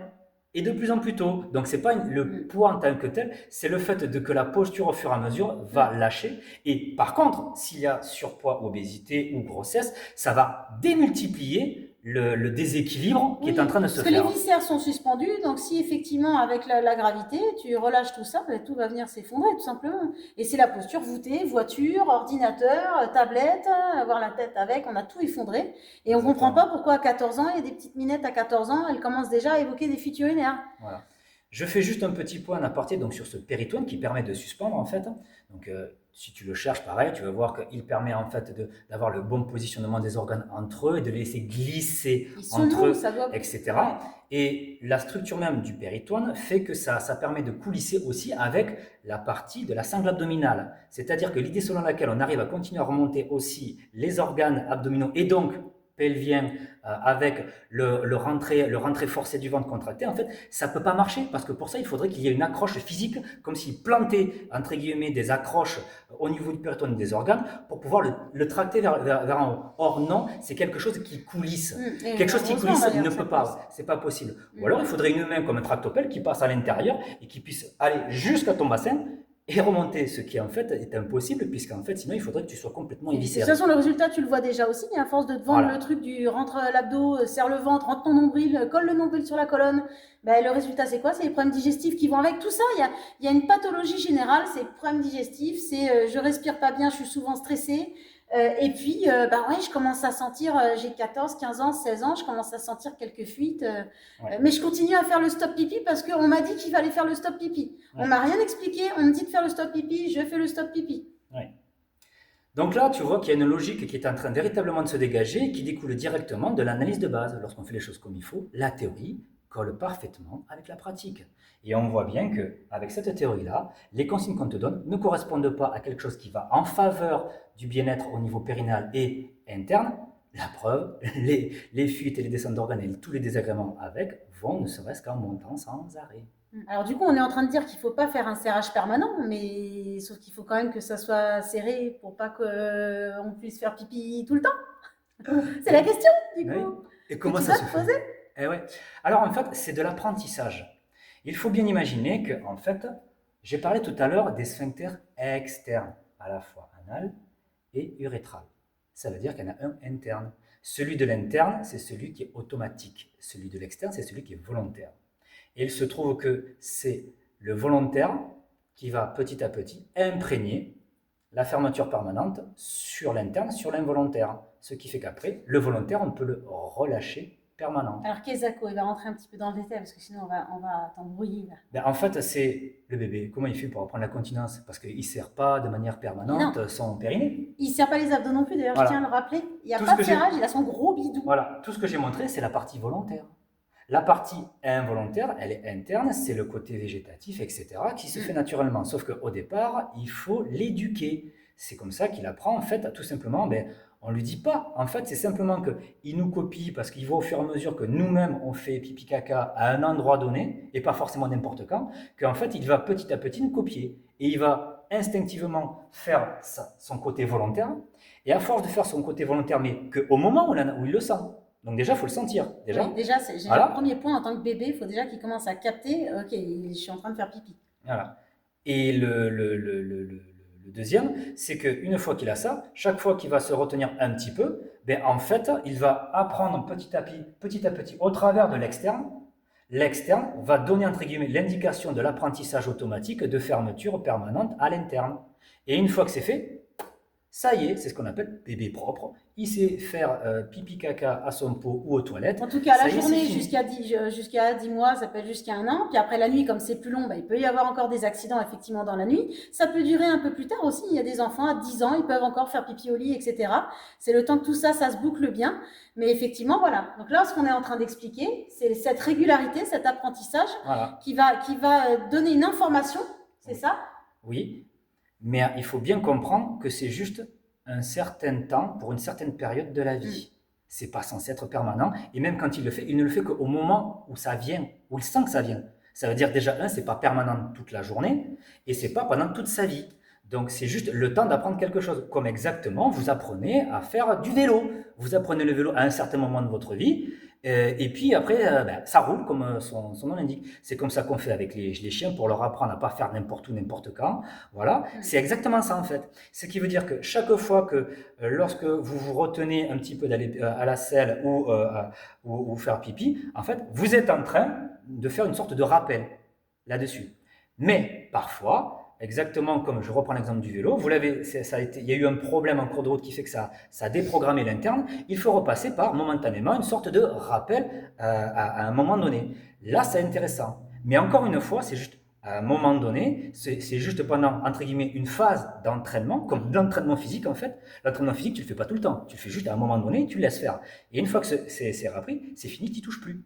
Et de plus en plus tôt. Donc, ce n'est pas le poids en tant que tel, c'est le fait que la posture, au fur et à mesure, va lâcher. Et par contre, s'il y a surpoids, obésité ou grossesse, ça va démultiplier le déséquilibre qui est en train de se faire. Parce que les viscères sont suspendus, donc si effectivement, avec la gravité, tu relâches tout ça, tout va venir s'effondrer, tout simplement. Et c'est la posture voûtée, voiture, ordinateur, tablette, avoir la tête avec, on a tout effondré. Et on ne comprend pas pourquoi à 14 ans, il y a des petites minettes à 14 ans, elles commencent déjà à évoquer des fuites urinaires. Voilà. Je fais juste un petit point à apporter donc, sur ce péritoine qui permet de suspendre, en fait. Donc, si tu le cherches, pareil, tu vas voir qu'il permet en fait d'avoir le bon positionnement des organes entre eux et de les laisser glisser entre eux, etc. Et la structure même du péritoine fait que ça permet de coulisser aussi avec la partie de la sangle abdominale. C'est-à-dire que l'idée selon laquelle on arrive à continuer à remonter aussi les organes abdominaux et donc pelvien avec le rentrée forcé du ventre contracté, en fait, ça ne peut pas marcher parce que pour ça, il faudrait qu'il y ait une accroche physique, comme s'il plantait, entre guillemets, des accroches au niveau du péritoine des organes pour pouvoir le tracter vers en haut. Or, non, c'est quelque chose qui coulisse. Quelque chose qui coulisse ne peut pas, c'est pas possible. Ou alors, il faudrait une main comme un tractopelle qui passe à l'intérieur et qui puisse aller jusqu'à ton bassin et remonter, ce qui en fait est impossible, puisqu'en fait, sinon, il faudrait que tu sois complètement éviscéré. De toute façon, le résultat, tu le vois déjà aussi, à force de te vendre le truc du rentre l'abdos, serre le ventre, rentre ton nombril, colle le nombril sur la colonne, le résultat, c'est quoi? C'est les problèmes digestifs qui vont avec tout ça. Il y a une pathologie générale, c'est problèmes digestifs, c'est je respire pas bien, je suis souvent stressée. Et puis, je commence à sentir, j'ai 14, 15 ans, 16 ans, je commence à sentir quelques fuites. Mais je continue à faire le stop pipi parce qu'on m'a dit qu'il fallait faire le stop pipi. On m'a rien expliqué, on me dit de faire le stop pipi, je fais le stop pipi. Donc là, tu vois qu'il y a une logique qui est en train véritablement de se dégager et qui découle directement de l'analyse de base. Lorsqu'on fait les choses comme il faut, la théorie colle parfaitement avec la pratique. Et on voit bien qu'avec cette théorie-là, les consignes qu'on te donne ne correspondent pas à quelque chose qui va en faveur du bien-être au niveau périnal et interne. La preuve, les fuites et les descentes d'organes et tous les désagréments avec vont ne serait-ce qu'en montant sans arrêt. Alors du coup, on est en train de dire qu'il ne faut pas faire un serrage permanent, mais sauf qu'il faut quand même que ça soit serré pour pas qu'on puisse faire pipi tout le temps. C'est la question, du coup. Oui. Et comment ça se fait? Alors en fait, c'est de l'apprentissage. Il faut bien imaginer que, en fait, j'ai parlé tout à l'heure des sphincters externes, à la fois anal et urétral. Ça veut dire qu'il y en a un interne. Celui de l'interne, c'est celui qui est automatique. Celui de l'externe, c'est celui qui est volontaire. Et il se trouve que c'est le volontaire qui va petit à petit imprégner la fermeture permanente sur l'interne, sur l'involontaire. Ce qui fait qu'après, le volontaire, on peut le relâcher permanent. Alors Kezako, il va rentrer un petit peu dans le détail parce que sinon on va t'embrouiller là. En fait, c'est le bébé. Comment il fait pour reprendre la continence? Parce qu'il ne serre pas de manière permanente son périnée. Il ne serre pas les abdos non plus, d'ailleurs, je tiens à le rappeler. Il n'y a pas de serrage, il a son gros bidou. Voilà, tout ce que j'ai montré, c'est la partie volontaire. La partie involontaire, elle est interne, c'est le côté végétatif, etc., qui se fait naturellement. Sauf qu'au départ, il faut l'éduquer. C'est comme ça qu'il apprend, en fait, tout simplement, on ne lui dit pas. En fait, c'est simplement qu'il nous copie parce qu'il voit au fur et à mesure que nous-mêmes, on fait pipi caca à un endroit donné, et pas forcément n'importe quand, qu'en fait, il va petit à petit nous copier. Et il va instinctivement faire son côté volontaire, et à force de faire son côté volontaire, mais qu'au moment où il le sent. Donc déjà, il faut le sentir. Déjà, oui, déjà j'ai voilà. le premier point en tant que bébé, il faut déjà qu'il commence à capter, ok, je suis en train de faire pipi. Voilà. Et le deuxième, c'est qu'une fois qu'il a ça, chaque fois qu'il va se retenir un petit peu, en fait, il va apprendre petit à petit, au travers de l'externe. L'externe va donner, entre guillemets, l'indication de l'apprentissage automatique de fermeture permanente à l'interne. Et une fois que c'est fait, ça y est, c'est ce qu'on appelle bébé propre. Il sait faire pipi caca à son pot ou aux toilettes. En tout cas, la journée jusqu'à 10 mois, ça peut être jusqu'à 1 an. Puis après la nuit, comme c'est plus long, il peut y avoir encore des accidents effectivement dans la nuit. Ça peut durer un peu plus tard aussi. Il y a des enfants à 10 ans, ils peuvent encore faire pipi au lit, etc. C'est le temps que tout ça, ça se boucle bien. Mais effectivement, voilà. Donc là, ce qu'on est en train d'expliquer, c'est cette régularité, cet apprentissage qui va donner une information, c'est ça? Oui. Mais il faut bien comprendre que c'est juste un certain temps pour une certaine période de la vie. C'est pas censé être permanent. Et même quand il le fait, il ne le fait qu'au moment où ça vient, où il sent que ça vient. Ça veut dire déjà, c'est pas permanent toute la journée et c'est pas pendant toute sa vie. Donc c'est juste le temps d'apprendre quelque chose. Comme exactement, vous apprenez à faire du vélo. Vous apprenez le vélo à un certain moment de votre vie. Et puis après, ça roule comme son nom l'indique. C'est comme ça qu'on fait avec les chiens pour leur apprendre à ne pas faire n'importe où, n'importe quand. Voilà, c'est exactement ça en fait. Ce qui veut dire que chaque fois que lorsque vous vous retenez un petit peu d'aller à la selle ou faire pipi, en fait, vous êtes en train de faire une sorte de rappel là-dessus. Mais parfois, exactement comme je reprends l'exemple du vélo, il y a eu un problème en cours de route qui fait que ça a déprogrammé l'interne, il faut repasser par momentanément une sorte de rappel à un moment donné. Là, c'est intéressant. Mais encore une fois, c'est juste à un moment donné, c'est juste pendant, entre guillemets, une phase d'entraînement, comme d'entraînement physique en fait. L'entraînement physique, tu ne le fais pas tout le temps. Tu le fais juste à un moment donné, tu le laisses faire. Et une fois que c'est repris, c'est fini, tu n'y touches plus.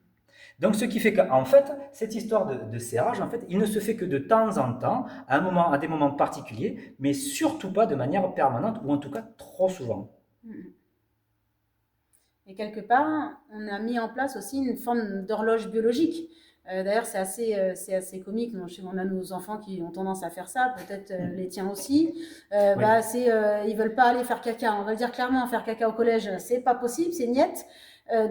Donc, ce qui fait qu'en fait, cette histoire de serrage, en fait, il ne se fait que de temps en temps, à des moments particuliers, mais surtout pas de manière permanente, ou en tout cas trop souvent. Et quelque part, on a mis en place aussi une forme d'horloge biologique. D'ailleurs, c'est assez comique. On a nos enfants qui ont tendance à faire ça, peut-être les tiens aussi. Oui. Ils veulent pas aller faire caca. On va le dire clairement, faire caca au collège, c'est pas possible, c'est niette.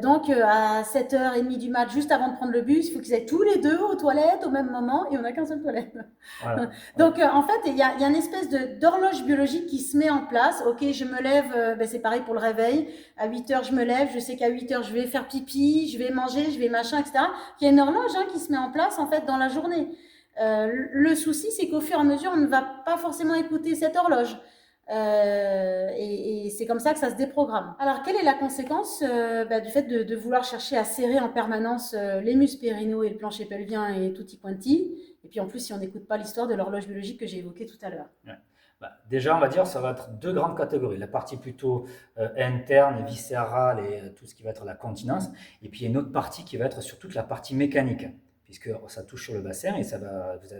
Donc à 7h30 du mat, juste avant de prendre le bus, il faut qu'ils aillent tous les deux aux toilettes au même moment et on n'a qu'un seul toilette. Voilà. Donc en fait, il y a une espèce d'horloge biologique qui se met en place. Ok, je me lève, c'est pareil pour le réveil. À 8h, je me lève, je sais qu'à 8h, je vais faire pipi, je vais manger, je vais machin, etc. Il y a une horloge qui se met en place en fait dans la journée. Le souci, c'est qu'au fur et à mesure, on ne va pas forcément écouter cette horloge. Et c'est comme ça que ça se déprogramme. Alors, quelle est la conséquence du fait de vouloir chercher à serrer en permanence les muscles périnaux et le plancher pelvien et tutti quanti, et puis en plus, si on n'écoute pas l'histoire de l'horloge biologique que j'ai évoquée tout à l'heure. Ouais. Déjà, on va dire, ça va être deux grandes catégories. La partie plutôt interne, viscérale et tout ce qui va être la continence. Et puis, il y a une autre partie qui va être sur toute la partie mécanique, puisque ça touche sur le bassin et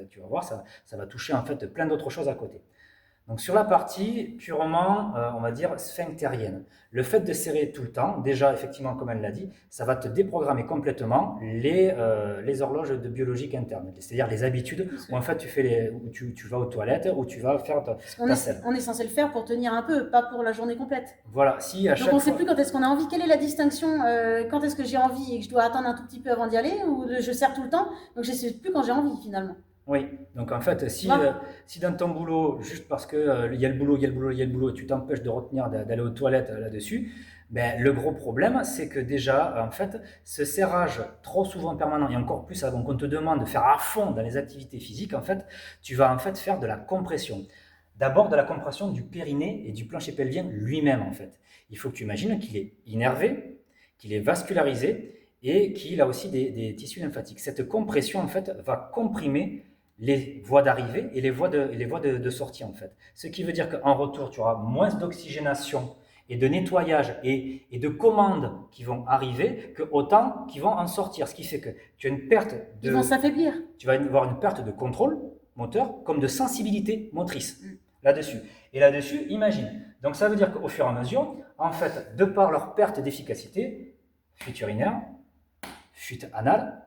tu vas voir, ça va toucher en fait plein d'autres choses à côté. Donc sur la partie purement, on va dire, sphinctérienne, le fait de serrer tout le temps, déjà, effectivement, comme elle l'a dit, ça va te déprogrammer complètement les horloges de biologique interne, c'est-à-dire les habitudes où en fait où tu vas aux toilettes, où tu vas faire ta selle. On est censé le faire pour tenir un peu, pas pour la journée complète. Voilà, si à chaque fois... Donc on ne sait plus quand est-ce qu'on a envie. Quelle est la distinction quand est-ce que j'ai envie et que je dois attendre un tout petit peu avant d'y aller, ou je serre tout le temps, donc je ne sais plus quand j'ai envie finalement. Oui, donc en fait, si dans ton boulot, juste parce qu'il y a le boulot, tu t'empêches de retenir d'aller aux toilettes là-dessus, le gros problème, c'est que déjà, en fait, ce serrage trop souvent permanent, et encore plus avant qu'on te demande de faire à fond dans les activités physiques, en fait, tu vas en fait faire de la compression. D'abord de la compression du périnée et du plancher pelvien lui-même, en fait. Il faut que tu imagines qu'il est innervé, qu'il est vascularisé et qu'il a aussi des tissus lymphatiques. Cette compression, en fait, va comprimer les voies d'arrivée et les voies de sortie en fait. Ce qui veut dire qu'en retour, tu auras moins d'oxygénation et de nettoyage et de commandes qui vont arriver que autant qui vont en sortir. Ce qui fait que tu as une perte de... Ils vont s'affaiblir. Tu vas avoir une perte de contrôle moteur comme de sensibilité motrice là-dessus. Et là-dessus, imagine. Donc ça veut dire qu'au fur et à mesure, en fait, de par leur perte d'efficacité, fuite urinaire, fuite anale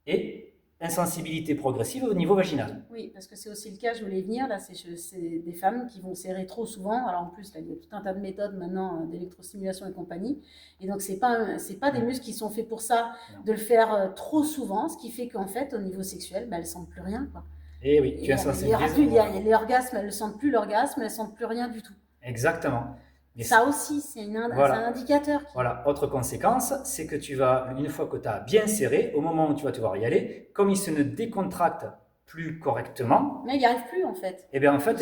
et insensibilité progressive au niveau vaginal. Oui, parce que c'est aussi le cas, je voulais venir, là, c'est des femmes qui vont serrer trop souvent. Alors en plus, là, il y a tout un tas de méthodes maintenant d'électrostimulation et compagnie. Et donc, c'est pas des muscles qui sont faits pour ça, de le faire trop souvent, ce qui fait qu'en fait, au niveau sexuel, elles ne sentent plus rien, quoi. Et oui, tu es insensibilisé. Il y a l'orgasme, elles ne sentent plus l'orgasme, elles ne sentent plus rien du tout. Exactement. Mais ça aussi, c'est un indicateur. Voilà, autre conséquence, c'est que tu vas, une fois que tu as bien serré, au moment où tu vas devoir y aller, comme il se ne décontracte plus correctement. Mais il n'y arrive plus en fait. Et bien en fait,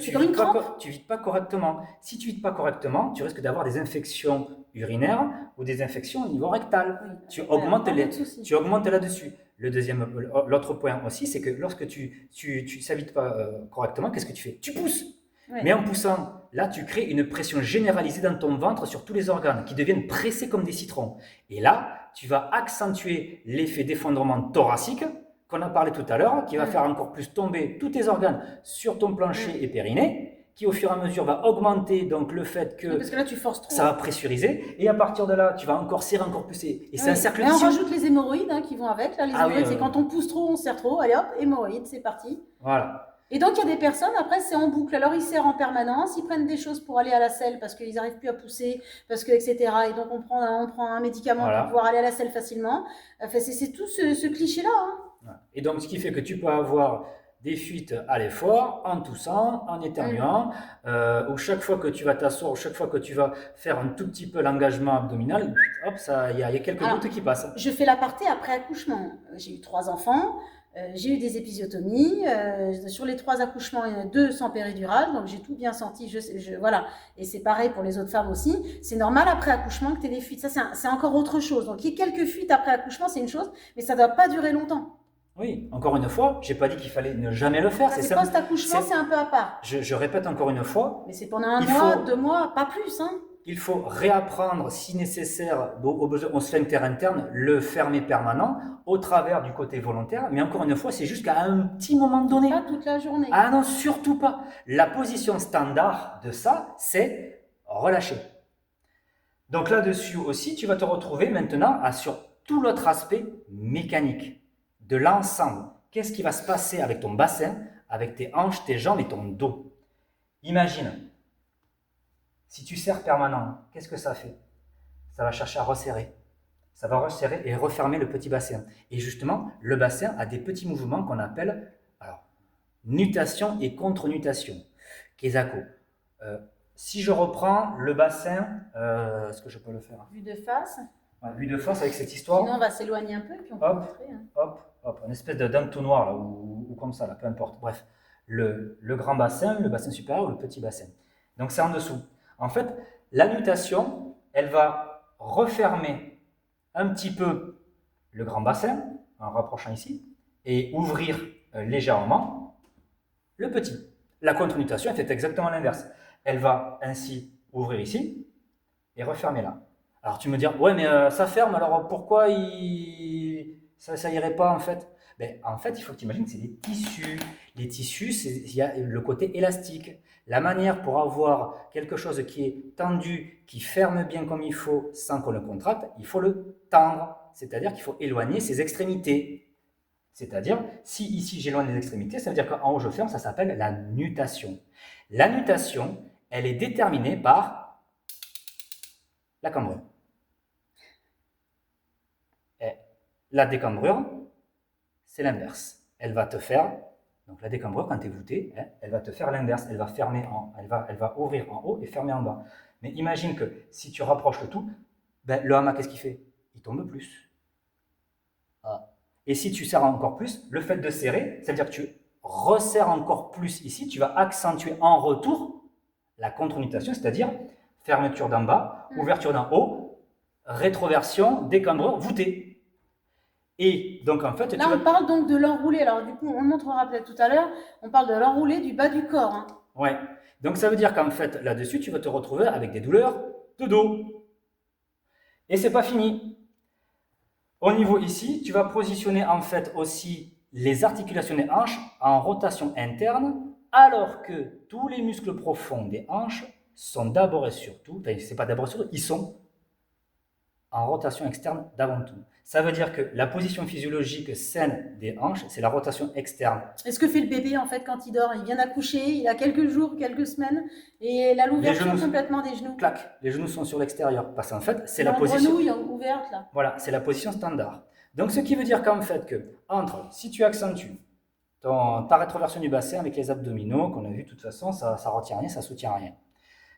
tu vides pas correctement. Si tu vides pas correctement, tu risques d'avoir des infections urinaires ou des infections au niveau rectal. Oui, tu augmentes là-dessus. L'autre point aussi, c'est que lorsque tu ne vides pas correctement, qu'est-ce que tu fais? Tu pousses. Ouais. Mais en poussant, là, tu crées une pression généralisée dans ton ventre sur tous les organes qui deviennent pressés comme des citrons. Et là, tu vas accentuer l'effet d'effondrement thoracique qu'on a parlé tout à l'heure, qui va faire encore plus tomber tous tes organes sur ton plancher et périnée, qui au fur et à mesure va augmenter donc le fait que, parce que là, tu forces trop. Ça va pressuriser. Et à partir de là, tu vas encore serrer encore plus. Et c'est un cercle vicieux. On rajoute les hémorroïdes qui vont avec. Là, les hémorroïdes, c'est quand on pousse trop, on serre trop. Allez hop, hémorroïdes, c'est parti. Voilà. Et donc, il y a des personnes, après, c'est en boucle. Alors, ils serrent en permanence, ils prennent des choses pour aller à la selle parce qu'ils n'arrivent plus à pousser, parce que, etc. Et donc, on prend un médicament pour pouvoir aller à la selle facilement. Enfin, c'est tout ce cliché-là. Et donc, ce qui fait que tu peux avoir des fuites à l'effort, en toussant, en éternuant, ou chaque fois que tu vas t'asseoir, ou chaque fois que tu vas faire un tout petit peu l'engagement abdominal, hop, il y a quelques gouttes qui passent. Je fais l'aparté après accouchement. J'ai eu 3 enfants. J'ai eu des épisiotomies. Sur les 3 accouchements, il y en a 2 sans péridurale, donc j'ai tout bien senti. Voilà. Et c'est pareil pour les autres femmes aussi. C'est normal après accouchement que tu aies des fuites. Ça, c'est encore autre chose. Donc, il y a quelques fuites après accouchement, c'est une chose, mais ça ne doit pas durer longtemps. Oui, encore une fois, je n'ai pas dit qu'il fallait ne jamais le faire. C'est post-accouchement, c'est un peu à part. Je répète encore une fois. Mais c'est pendant 1 mois, 2 mois, pas plus. Il faut réapprendre, si nécessaire, au sphincter interne, le fermer permanent, au travers du côté volontaire. Mais encore une fois, c'est jusqu'à un petit moment donné. Pas toute la journée. Ah non, surtout pas. La position standard de ça, c'est relâcher. Donc là-dessus aussi, tu vas te retrouver maintenant sur tout l'autre aspect mécanique de l'ensemble. Qu'est-ce qui va se passer avec ton bassin, avec tes hanches, tes jambes et ton dos? Imagine. Si tu serres permanent, qu'est-ce que ça fait? Ça va chercher à resserrer. Ça va resserrer et refermer le petit bassin. Et justement, le bassin a des petits mouvements qu'on appelle nutation et contre-nutation. Kesako. Si je reprends le bassin, est-ce que je peux le faire? Vue de face. Vue de face avec cette histoire. Sinon, on va s'éloigner un peu et puis on peut montrer. Hop, une espèce d'entonnoir là, ou comme ça, là, peu importe. Bref, le grand bassin, le bassin supérieur ou le petit bassin. Donc c'est en dessous. En fait, la nutation, elle va refermer un petit peu le grand bassin, en rapprochant ici, et ouvrir légèrement le petit. La contre-nutation, elle fait exactement l'inverse. Elle va ainsi ouvrir ici et refermer là. Alors tu me dis, ouais, mais ça ferme, alors pourquoi ça irait pas en fait? En fait, il faut que tu imagines que c'est des tissus. Les tissus, il y a le côté élastique. La manière pour avoir quelque chose qui est tendu, qui ferme bien comme il faut, sans qu'on le contracte, il faut le tendre. C'est-à-dire qu'il faut éloigner ses extrémités. C'est-à-dire, si ici j'éloigne les extrémités, ça veut dire qu'en haut je ferme, ça s'appelle la nutation. La nutation, elle est déterminée par la cambrure. Et la décambrure, c'est l'inverse. Elle va te faire, donc la décambrure, quand tu es voûté, elle va te faire l'inverse. Elle va fermer, elle va ouvrir en haut et fermer en bas. Mais imagine que si tu rapproches le tout, le hamac, qu'est-ce qu'il fait? Il tombe plus. Et si tu serres encore plus, le fait de serrer, c'est-à-dire que tu resserres encore plus ici, tu vas accentuer en retour la contre-nutation, c'est-à-dire fermeture d'en bas, ouverture d'en haut, rétroversion, décambrure, voûté. Et donc en fait... Là on parle donc de l'enroulé, alors du coup on le montrera peut-être tout à l'heure, on parle de l'enroulé du bas du corps. Ouais, donc ça veut dire qu'en fait là-dessus tu vas te retrouver avec des douleurs de dos. Et c'est pas fini. Au niveau ici, tu vas positionner en fait aussi les articulations des hanches en rotation interne, alors que tous les muscles profonds des hanches sont d'abord et surtout, enfin c'est pas d'abord et surtout, ils sont en rotation externe d'avant tout. Ça veut dire que la position physiologique saine des hanches, c'est la rotation externe. Et ce que fait le bébé en fait quand il dort, il vient d'accoucher, il a quelques jours, quelques semaines, et il a l'ouverture complètement des genoux. Clac, les genoux sont sur l'extérieur, parce qu'en fait, c'est la position. Grenouille ouverte là. Voilà, c'est la position standard. Donc ce qui veut dire qu'en fait que, si tu accentues ta rétroversion du bassin avec les abdominaux, qu'on a vu de toute façon, ça ne retient rien, ça ne soutient rien.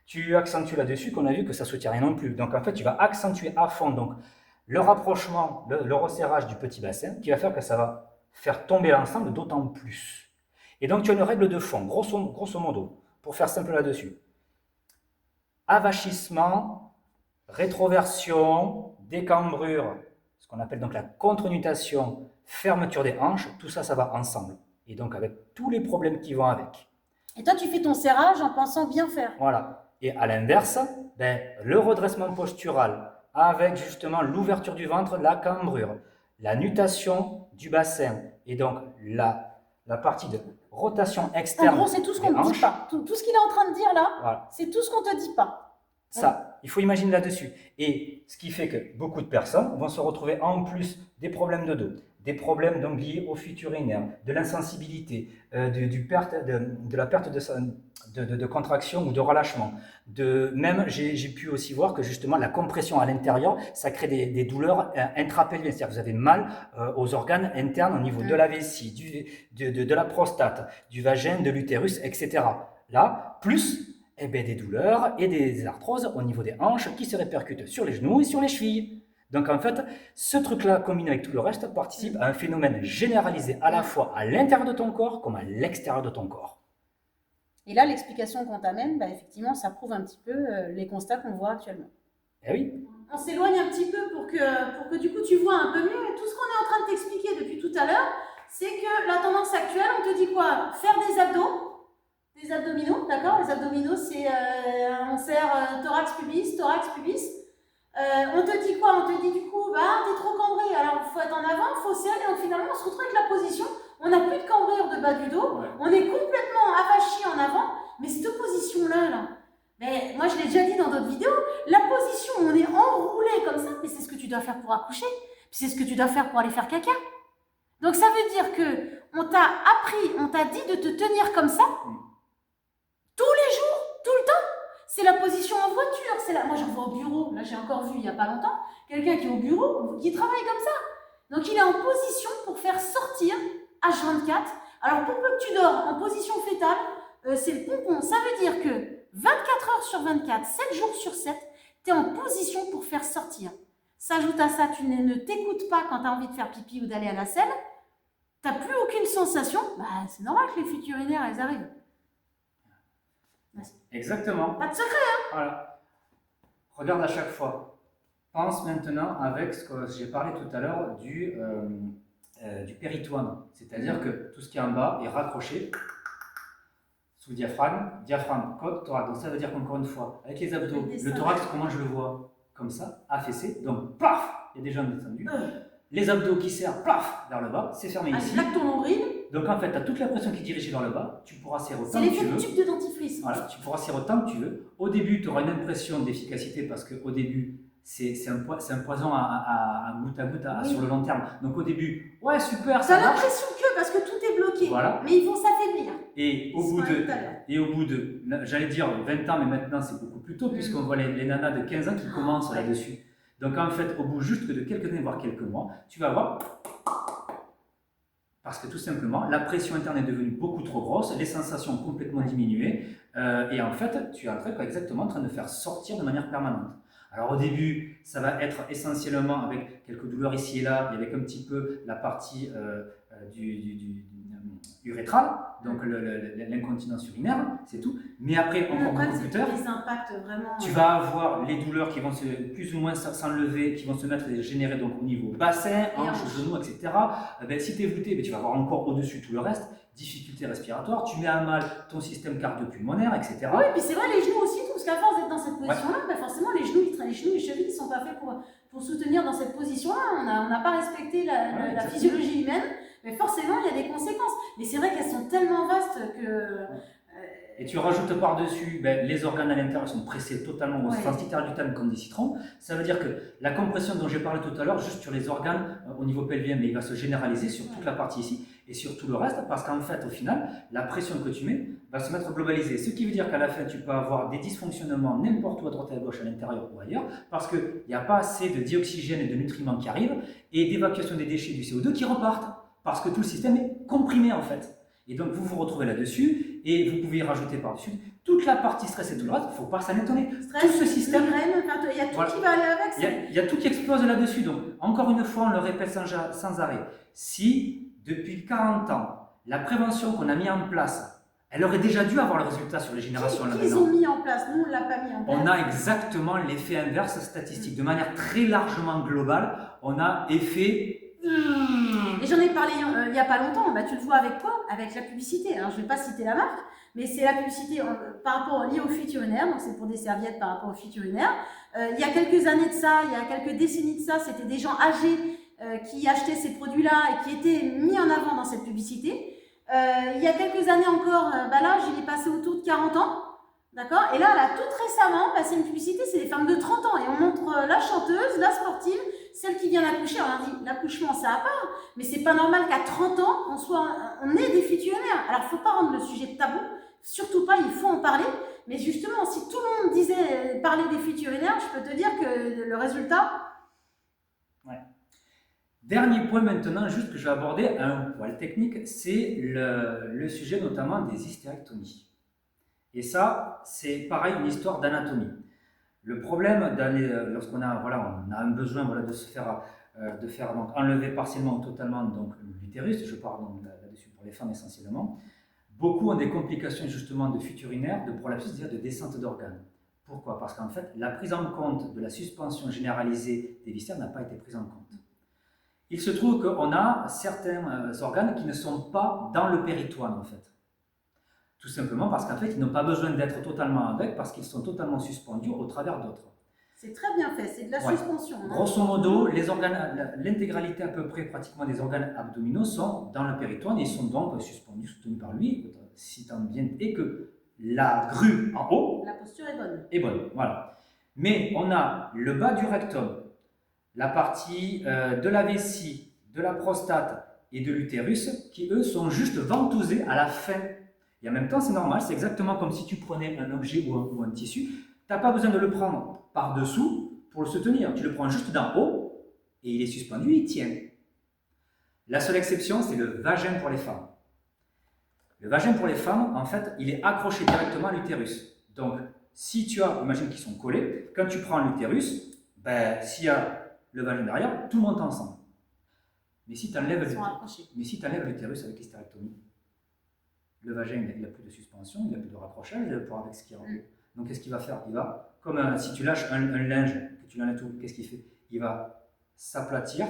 Tu accentues là-dessus, qu'on a vu que ça ne soutient rien non plus. Donc en fait, tu vas accentuer à fond donc, le rapprochement, le resserrage du petit bassin, qui va faire que ça va faire tomber l'ensemble d'autant plus. Et donc tu as une règle de fond, grosso modo, pour faire simple là-dessus. Avachissement, rétroversion, décambrure, ce qu'on appelle donc la contre-nutation, fermeture des hanches, tout ça, ça va ensemble. Et donc avec tous les problèmes qui vont avec. Et toi, tu fais ton serrage en pensant bien faire. Voilà. Et à l'inverse, le redressement postural, avec justement l'ouverture du ventre, la cambrure, la nutation du bassin, et donc la partie de rotation externe. En gros, c'est tout ce qu'on ne dit pas. Tout ce qu'il est en train de dire là, voilà. C'est tout ce qu'on ne te dit pas. Ça, il faut imaginer là-dessus. Et ce qui fait que beaucoup de personnes vont se retrouver en plus des problèmes de dos, des problèmes donc liés au fuite urinaire, de l'insensibilité, de la perte de contraction ou de relâchement. Même, j'ai pu aussi voir que justement la compression à l'intérieur, ça crée des douleurs intrapelviennes. C'est-à-dire que vous avez mal aux organes internes au niveau de la vessie, de la prostate, du vagin, de l'utérus, etc. Là, plus des douleurs et des arthroses au niveau des hanches qui se répercutent sur les genoux et sur les chevilles. Donc en fait, ce truc-là, combiné avec tout le reste, participe à un phénomène généralisé à la fois à l'intérieur de ton corps comme à l'extérieur de ton corps. Et là, l'explication qu'on t'amène, effectivement, ça prouve un petit peu les constats qu'on voit actuellement. Eh oui. On s'éloigne un petit peu pour que du coup tu vois un peu mieux. Tout ce qu'on est en train de t'expliquer depuis tout à l'heure, c'est que la tendance actuelle, on te dit quoi? Faire des abdos, des abdominaux, d'accord? Les abdominaux, c'est on serre thorax pubis. On te dit quoi? On te dit du coup, t'es trop cambré, alors il faut être en avant, il faut serrer, donc finalement on se retrouve avec la position, on n'a plus de cambrure de bas du dos, on est complètement avachi en avant, mais cette position-là, moi je l'ai déjà dit dans d'autres vidéos, la position où on est enroulé comme ça, mais c'est ce que tu dois faire pour accoucher, c'est ce que tu dois faire pour aller faire caca. Donc ça veut dire que on t'a appris, on t'a dit de te tenir comme ça, tous les jours, tout le temps. C'est la position en voiture. Moi, j'en vois au bureau. Là, j'ai encore vu il n'y a pas longtemps quelqu'un qui est au bureau, qui travaille comme ça. Donc, il est en position pour faire sortir H24. Alors, pour peu que tu dors en position fétale, c'est le pompon. Ça veut dire que 24 heures sur 24, 7 jours sur 7, tu es en position pour faire sortir. S'ajoute à ça, tu ne t'écoutes pas quand tu as envie de faire pipi ou d'aller à la selle. Tu n'as plus aucune sensation. C'est normal que les fuites urinaires, elles arrivent. Exactement. Pas de secret, hein? Voilà. Regarde à chaque fois. Pense maintenant avec ce que j'ai parlé tout à l'heure du péritoine. C'est-à-dire que tout ce qui est en bas est raccroché sous le diaphragme, côte, thorax. Donc ça veut dire qu'encore une fois, avec les abdos, le thorax, comment je le vois? Comme ça, affaissé. Donc, plaf, il y a des jambes descendues. Les abdos qui serrent, plaf, vers le bas, c'est fermé ici. Plaque ton nombril. Donc en fait, tu as toute la pression qui est dirigée vers le bas, tu pourras serrer autant que tu veux. C'est l'effet tube de dentifrice. Voilà, tu pourras serrer autant que tu veux. Au début, tu auras une impression d'efficacité parce qu'au début, c'est un poison à goutte à goutte sur le long terme. Donc au début, ouais, super, ça marche. T'as l'impression que parce que tout est bloqué, voilà. Mais ils vont s'affaiblir. Et au bout de, j'allais dire 20 ans, mais maintenant c'est beaucoup plus tôt, puisqu'on voit les nanas de 15 ans qui commencent là-dessus. Donc en fait, au bout juste de quelques années, voire quelques mois, tu vas voir... Parce que tout simplement, la pression interne est devenue beaucoup trop grosse, les sensations ont complètement diminué, et en fait, tu es exactement en train de faire sortir de manière permanente. Alors au début, ça va être essentiellement avec quelques douleurs ici et là, et avec un petit peu la partie urétrale, donc l'incontinence urinaire, c'est tout. Mais après, encore beaucoup plus tard, tu vas avoir les douleurs qui vont plus ou moins s'enlever, qui vont se mettre et générer donc au niveau bassin, hanches, genoux, etc. Si tu es voûté, tu vas avoir encore au-dessus tout le reste, difficultés respiratoires, tu mets à mal ton système cardio-pulmonaire, etc. Oui, puis c'est vrai, les genoux aussi, parce qu'à force d'être dans cette position-là, bah forcément les genoux, les chevilles, ils sont pas faits pour soutenir dans cette position-là. On n'a pas respecté la physiologie humaine, mais forcément il y a des conséquences. Mais c'est vrai qu'elles sont tellement vastes que... Et tu rajoutes par-dessus, les organes à l'intérieur sont pressés totalement au sens littéral du terme comme des citrons. Ça veut dire que la compression dont j'ai parlé tout à l'heure, juste sur les organes au niveau pelvien, mais il va se généraliser sur toute la partie ici et sur tout le reste, parce qu'en fait, au final, la pression que tu mets va se mettre globalisée. Ce qui veut dire qu'à la fin, tu peux avoir des dysfonctionnements n'importe où à droite et à gauche, à l'intérieur ou ailleurs, parce qu'il n'y a pas assez de dioxygène et de nutriments qui arrivent et d'évacuation des déchets du CO2 qui repartent, parce que tout le système est comprimé en fait. Et donc, vous vous retrouvez là-dessus et vous pouvez y rajouter par-dessus toute la partie stress et tout le reste. Il ne faut pas s'en étonner. Stress, tout ce système, il y a tout qui va aller avec. Il y a tout qui explose là-dessus. Donc, encore une fois, on le répète sans arrêt. Si, depuis 40 ans, la prévention qu'on a mis en place, elle aurait déjà dû avoir le résultat sur les générations là-dedans. Qu'ils ont mis en place, nous on ne l'a pas mis en place. On a exactement l'effet inverse statistique. De manière très largement globale, on a effet... Et j'en ai parlé il n'y a pas longtemps, tu le vois avec quoi? Avec la publicité. Alors je ne vais pas citer la marque, mais c'est la publicité par rapport liée au fuite urinaire, donc c'est pour des serviettes par rapport au fuite urinaire. Il y a quelques années de ça, il y a quelques décennies de ça, c'était des gens âgés qui achetaient ces produits-là et qui étaient mis en avant dans cette publicité. Il y a quelques années encore, là il est passé autour de 40 ans. D'accord? Et là, toute récemment, c'est une publicité, c'est des femmes de 30 ans. Et on montre la chanteuse, la sportive, celle qui vient d'accoucher. On dit, l'accouchement, c'est à part. Mais c'est pas normal qu'à 30 ans, on ait des fuites urinaires. Alors, il ne faut pas rendre le sujet tabou. Surtout pas, il faut en parler. Mais justement, si tout le monde disait parler des fuites urinaires, je peux te dire que le résultat... Ouais. Dernier point maintenant, juste que je vais aborder, un poil technique, c'est le sujet notamment des hystérectomies. Et ça, c'est pareil, une histoire d'anatomie. Le problème, lorsqu'on a, on a un besoin de se faire, donc, enlever partiellement ou totalement l'utérus, je parle là-dessus pour les femmes essentiellement, beaucoup ont des complications justement de fuite urinaire, de prolapsus, c'est-à-dire de descente d'organes. Pourquoi? Parce qu'en fait, la prise en compte de la suspension généralisée des viscères n'a pas été prise en compte. Il se trouve qu'on a certains organes qui ne sont pas dans le péritoine en fait. Tout simplement parce qu'en fait, ils n'ont pas besoin d'être totalement avec, parce qu'ils sont totalement suspendus au travers d'autres. C'est très bien fait, c'est de la suspension. Hein. Grosso modo, les organes, l'intégralité à peu près pratiquement des organes abdominaux sont dans le péritoine et ils sont donc suspendus, soutenus par lui, si tant bien est que la grue en haut... La posture est bonne. Est bonne, voilà. Mais on a le bas du rectum, la partie de la vessie, de la prostate et de l'utérus, qui eux sont juste ventousés à la fin. Et en même temps, c'est normal, c'est exactement comme si tu prenais un objet ou un tissu. Tu n'as pas besoin de le prendre par-dessous pour le soutenir. Tu le prends juste d'en haut et il est suspendu, il tient. La seule exception, c'est le vagin pour les femmes. Le vagin pour les femmes, en fait, il est accroché directement à l'utérus. Donc, si tu as, imagine qu'ils sont collés, quand tu prends l'utérus, s'il y a le vagin derrière, tout le monde ensemble. Mais si tu enlèves l'utérus avec l'hystérectomie, le vagin, il n'a plus de suspension, il n'a plus de raccrochage, il n'a plus avec ce qu'il y a en haut. Donc, qu'est-ce qu'il va faire? Il va, comme si tu lâches un linge, que tu l'enlèves tout, qu'est-ce qu'il fait? Il va s'aplatir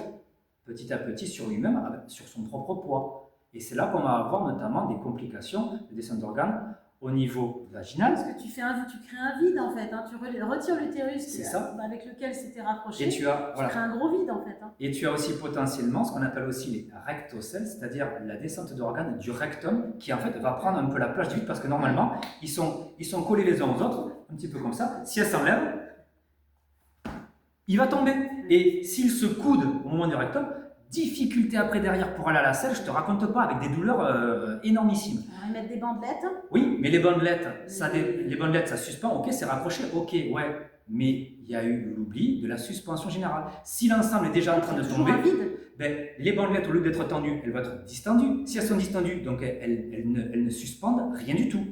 petit à petit sur lui-même, sur son propre poids. Et c'est là qu'on va avoir notamment des complications de descente d'organes au niveau vaginal. Parce que tu crées un vide en fait, hein. Tu retires l'utérus avec lequel c'était rapproché, et tu crées un gros vide en fait. Hein. Et tu as aussi potentiellement ce qu'on appelle aussi les rectocèles, c'est-à-dire la descente d'organes du rectum qui en fait va prendre un peu la place du vide parce que normalement ils sont collés les uns aux autres, un petit peu comme ça. Si elle s'enlève, il va tomber. Et s'il se coude au moment du rectum, difficulté après derrière pour aller à la selle, je te raconte pas, avec des douleurs énormissimes. On va mettre des bandelettes. Oui, mais les bandelettes, ça suspend, ok, c'est raccroché, ok, ouais. Mais il y a eu l'oubli de la suspension générale. Si l'ensemble est déjà en train de tomber, les bandelettes, au lieu d'être tendues, elles vont être distendues. Si elles sont distendues, donc elles ne suspendent rien du tout.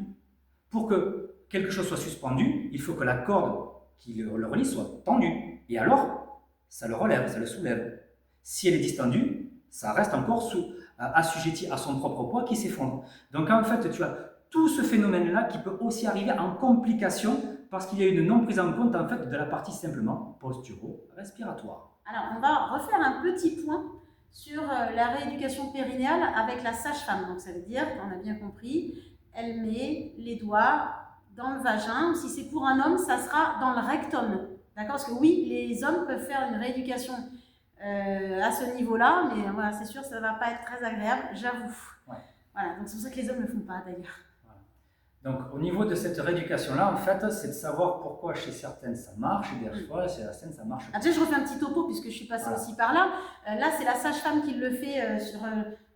Pour que quelque chose soit suspendu, il faut que la corde qui le relie soit tendue. Et alors, ça le relève, ça le soulève. Si elle est distendue, ça reste encore assujetti à son propre poids qui s'effondre. Donc en fait, tu as tout ce phénomène-là qui peut aussi arriver en complication parce qu'il y a une non prise en compte en fait de la partie simplement posturo-respiratoire. Alors on va refaire un petit point sur la rééducation périnéale avec la sage-femme. Donc ça veut dire, on a bien compris, elle met les doigts dans le vagin, ou si c'est pour un homme, ça sera dans le rectum. D'accord? Parce que oui, les hommes peuvent faire une rééducation à ce niveau-là, mais voilà, c'est sûr, ça ne va pas être très agréable, j'avoue. Ouais. Voilà, donc c'est pour ça que les hommes ne le font pas d'ailleurs. Donc, au niveau de cette rééducation-là, en fait, c'est de savoir pourquoi chez certaines ça marche et des fois, chez certaines ça marche pas. Déjà, je refais un petit topo puisque je suis passée aussi par là. Là, c'est la sage-femme qui le fait sur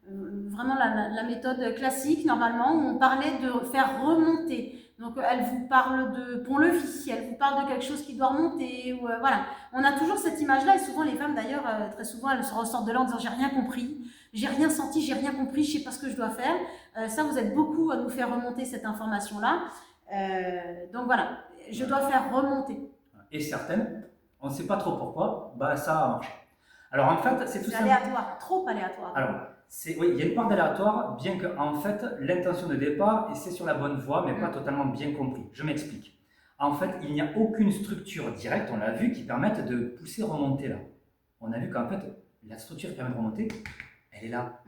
vraiment la méthode classique, normalement, où on parlait de faire remonter. Donc, elle vous parle de pont-levis, elle vous parle de quelque chose qui doit remonter. Ou, voilà. On a toujours cette image-là et souvent, les femmes, d'ailleurs, très souvent, elles se ressortent de là en disant « j'ai rien compris ». J'ai rien senti, j'ai rien compris, je sais pas ce que je dois faire. Ça, vous êtes beaucoup à nous faire remonter cette information-là. Donc voilà, je dois faire remonter. Et certaines, on ne sait pas trop pourquoi, bah ça a marché. Alors en fait, c'est tout ça. C'est aléatoire, trop aléatoire. Alors, oui, il y a une part d'aléatoire, bien que en fait, l'intention de départ, et c'est sur la bonne voie, mais pas totalement bien compris. Je m'explique. En fait, il n'y a aucune structure directe, on l'a vu, qui permette de pousser remonter là. On a vu qu'en fait, la structure qui permet de remonter, elle est là,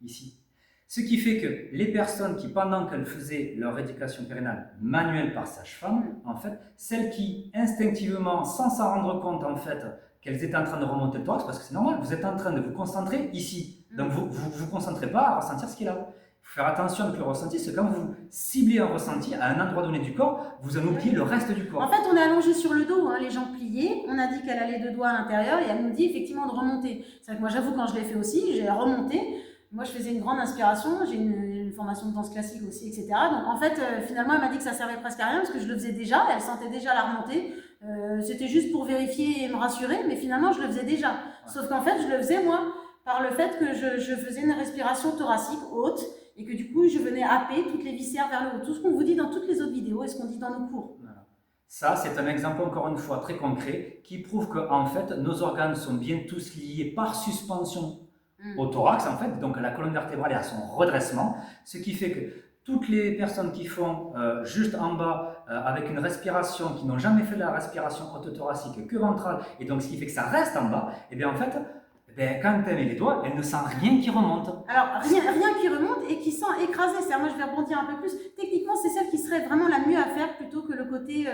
ici. Ce qui fait que les personnes qui, pendant qu'elles faisaient leur éducation périnale manuelle par sage-femme, en fait, celles qui instinctivement, sans s'en rendre compte, en fait, qu'elles étaient en train de remonter le thorax, parce que c'est normal, vous êtes en train de vous concentrer ici. Donc vous vous concentrez pas à ressentir ce qui est là. Il faut faire attention avec le ressenti, c'est quand vous ciblez un ressenti à un endroit donné du corps, vous en oubliez le reste du corps. En fait, on est allongé sur le dos, hein, les jambes pliées. On a dit qu'elle a les deux doigts à l'intérieur et elle nous dit effectivement de remonter. C'est vrai que moi, j'avoue, quand je l'ai fait aussi, j'ai remonté. Moi, je faisais une grande inspiration. J'ai une formation de danse classique aussi, etc. Donc, en fait, finalement, elle m'a dit que ça servait presque à rien parce que je le faisais déjà. Elle sentait déjà la remontée. C'était juste pour vérifier et me rassurer, mais finalement, je le faisais déjà. Sauf qu'en fait, je le faisais moi par le fait que je faisais une respiration thoracique haute et que du coup, je venais happer toutes les viscères vers le haut. Tout ce qu'on vous dit dans toutes les autres vidéos et ce qu'on dit dans nos cours. Voilà. Ça, c'est un exemple, encore une fois, très concret qui prouve qu'en fait, nos organes sont bien tous liés par suspension au thorax, en fait, donc la colonne vertébrale est à son redressement, ce qui fait que toutes les personnes qui font juste en bas avec une respiration, qui n'ont jamais fait la respiration haute-thoracique que ventrale, et donc ce qui fait que ça reste en bas, et bien en fait, quand elle met les doigts, elle ne sent rien qui remonte. Alors, rien qui remonte et qui sent écrasé. C'est-à-dire, moi, je vais rebondir un peu plus. Techniquement, c'est celle qui serait vraiment la mieux à faire plutôt que le côté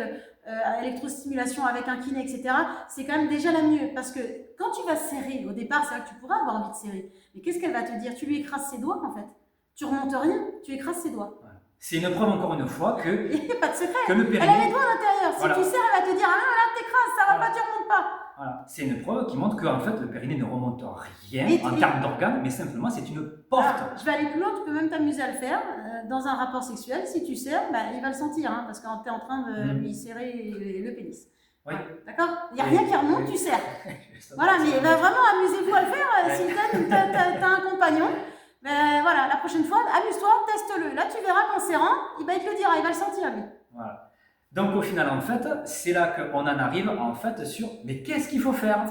électrostimulation avec un kiné, etc. C'est quand même déjà la mieux. Parce que quand tu vas serrer, au départ, c'est vrai que tu pourras avoir envie de serrer. Mais qu'est-ce qu'elle va te dire? Tu lui écrases ses doigts, en fait. Tu remontes rien, tu écrases ses doigts. Voilà. C'est une preuve, encore une fois, que... Il n'y a pas de secret. Que le périnée... Elle a les doigts à l'intérieur. Si voilà. tu serres, elle va te dire « Ah non, là, t'écrases, ça va pas, tu remontes pas. » Voilà. C'est une preuve qui montre qu'en fait, le périnée ne remonte rien en termes d'organes, mais simplement, c'est une porte. Alors, je vais aller plus loin, tu peux même t'amuser à le faire. Dans un rapport sexuel, si tu serres, bah, il va le sentir, hein, parce que tu es en train de lui serrer le pénis. Oui. D'accord? Il n'y a rien qui remonte, tu serres. Voilà, mais vraiment, amusez-vous à le faire. Si tu as un compagnon, ben, voilà, la prochaine fois, amuse-toi, teste-le. Là, tu verras qu'en serrant, il va te le dire, il va le sentir, lui. Voilà. Donc, au final, en fait, c'est là qu'on en arrive, en fait, sur mais qu'est-ce qu'il faut faire?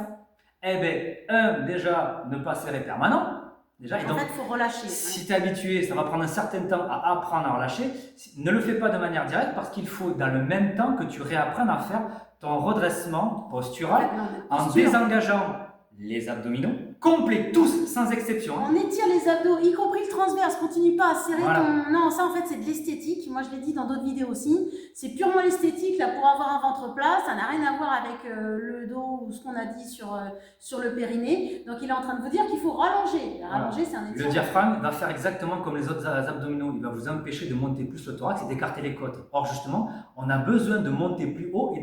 Eh bien, déjà, ne pas serrer permanent. Déjà, en fait, il faut relâcher. Si tu es habitué, ça va prendre un certain temps à apprendre à relâcher. Ne le fais pas de manière directe parce qu'il faut, dans le même temps, que tu réapprennes à faire ton redressement postural en désengageant les abdominaux, complets, tous, sans exception. On étire les abdos, y compris le transverse. Continue pas à serrer ton... Non, ça en fait c'est de l'esthétique. Moi je l'ai dit dans d'autres vidéos aussi. C'est purement l'esthétique là pour avoir un ventre plat. Ça n'a rien à voir avec le dos ou ce qu'on a dit sur le périnée. Donc il est en train de vous dire qu'il faut rallonger. Rallonger, c'est un étirement. Le diaphragme va faire exactement comme les autres abdominaux. Il va vous empêcher de monter plus le thorax et d'écarter les côtes. Or justement, on a besoin de monter plus haut et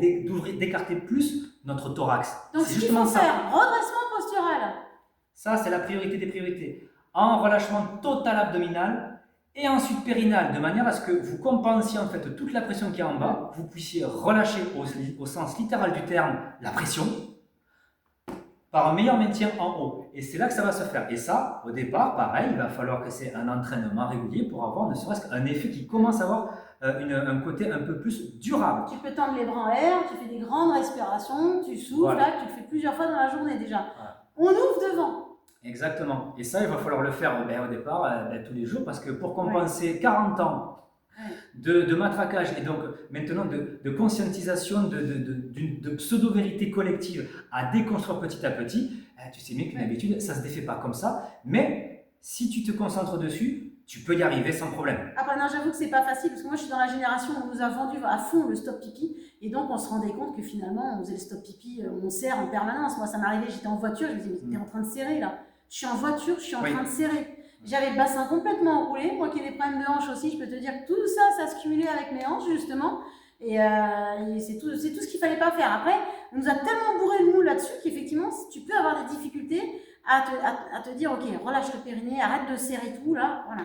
d'écarter plus notre thorax. Donc ce qu'il faut faire, redressement postural. Ça, c'est la priorité des priorités. En relâchement total abdominal et ensuite périnal, de manière à ce que vous compensiez en fait toute la pression qui est en bas, vous puissiez relâcher au sens littéral du terme la pression par un meilleur maintien en haut. Et c'est là que ça va se faire. Et ça, au départ, pareil, il va falloir que c'est un entraînement régulier pour avoir ne serait-ce qu'un effet qui commence à avoir un côté un peu plus durable. Tu peux tendre les bras en l'air, tu fais des grandes respirations, tu souffles, là, tu le fais plusieurs fois dans la journée déjà. Voilà. On ouvre devant. Exactement. Et ça, il va falloir le faire au départ, tous les jours, parce que pour compenser 40 ans de matraquage et donc maintenant de conscientisation, de pseudo-vérité collective à déconstruire petit à petit, tu sais bien qu'une habitude, ça ne se défait pas comme ça, mais si tu te concentres dessus, tu peux y arriver sans problème. Ah bah non, j'avoue que c'est pas facile parce que moi je suis dans la génération où on nous a vendu à fond le stop pipi et donc on se rendait compte que finalement on faisait le stop pipi, on serre en permanence. Moi ça m'arrivait, j'étais en voiture, je me disais mais t'es en train de serrer là. Je suis en voiture, je suis en train de serrer. J'avais le bassin complètement enroulé, moi qui ai des problèmes de hanches aussi, je peux te dire que tout ça, ça se cumulait avec mes hanches justement. Et c'est tout ce qu'il fallait pas faire. Après, on nous a tellement bourré le mou là-dessus qu'effectivement, tu peux avoir des difficultés à te dire ok, relâche le périnée, arrête de serrer tout là, voilà.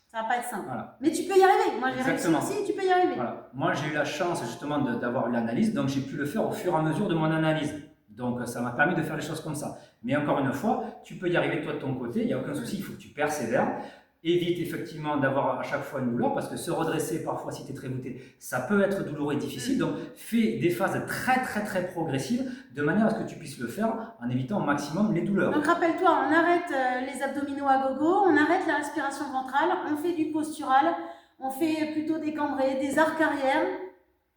Ça va pas être simple. Voilà. Mais tu peux y arriver. Moi, j'ai réussi aussi, tu peux y arriver. Voilà. Moi, j'ai eu la chance justement d'avoir eu l'analyse, donc j'ai pu le faire au fur et à mesure de mon analyse. Donc, ça m'a permis de faire les choses comme ça. Mais encore une fois, tu peux y arriver toi de ton côté, il n'y a aucun souci, il faut que tu persévères. Évite effectivement d'avoir à chaque fois une douleur, parce que se redresser parfois si tu es très voûté, ça peut être douloureux et difficile. Donc, fais des phases très progressives, de manière à ce que tu puisses le faire en évitant au maximum les douleurs. Donc, rappelle-toi, on arrête les abdominaux à gogo, on arrête la respiration ventrale, on fait du postural, on fait plutôt des cambrés, des arcs arrière.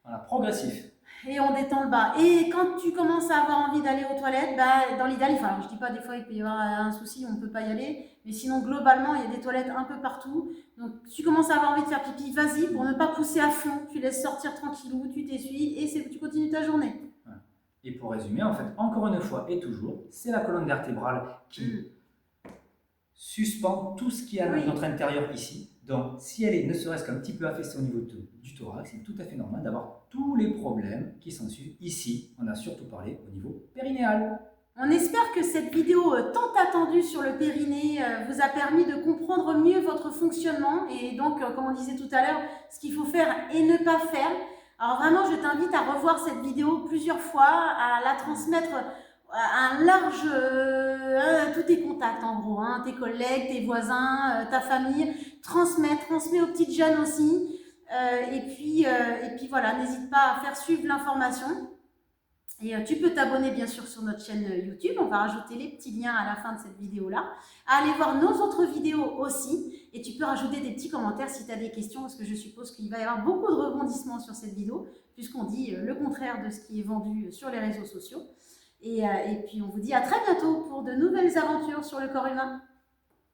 Voilà, progressif. Et on détend le bas. Et quand tu commences à avoir envie d'aller aux toilettes, bah, dans l'idéal, enfin, je dis pas des fois il peut y avoir un souci, on ne peut pas y aller, mais sinon globalement il y a des toilettes un peu partout. Donc tu commences à avoir envie de faire pipi, vas-y pour ne pas pousser à fond, tu laisses sortir tranquillou, tu t'essuies et tu continues ta journée. Et pour résumer, en fait, encore une fois et toujours, c'est la colonne vertébrale qui suspend tout ce qui est à notre intérieur ici. Donc, si elle est ne serait-ce qu'un petit peu affaissée au niveau du thorax, c'est tout à fait normal d'avoir tous les problèmes qui s'ensuivent ici. On a surtout parlé au niveau périnéal. On espère que cette vidéo tant attendue sur le périnée vous a permis de comprendre mieux votre fonctionnement et donc, comme on disait tout à l'heure, ce qu'il faut faire et ne pas faire. Alors vraiment, je t'invite à revoir cette vidéo plusieurs fois, à la transmettre à un large, tous tes contacts en gros, hein, tes collègues, tes voisins, ta famille, transmets aux petites jeunes aussi, et puis voilà, n'hésite pas à faire suivre l'information, et tu peux t'abonner bien sûr sur notre chaîne YouTube, on va rajouter les petits liens à la fin de cette vidéo-là, à aller voir nos autres vidéos aussi, et tu peux rajouter des petits commentaires si tu as des questions, parce que je suppose qu'il va y avoir beaucoup de rebondissements sur cette vidéo, puisqu'on dit le contraire de ce qui est vendu sur les réseaux sociaux. Et puis on vous dit à très bientôt pour de nouvelles aventures sur le corps humain.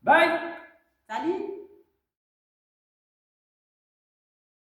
Bye!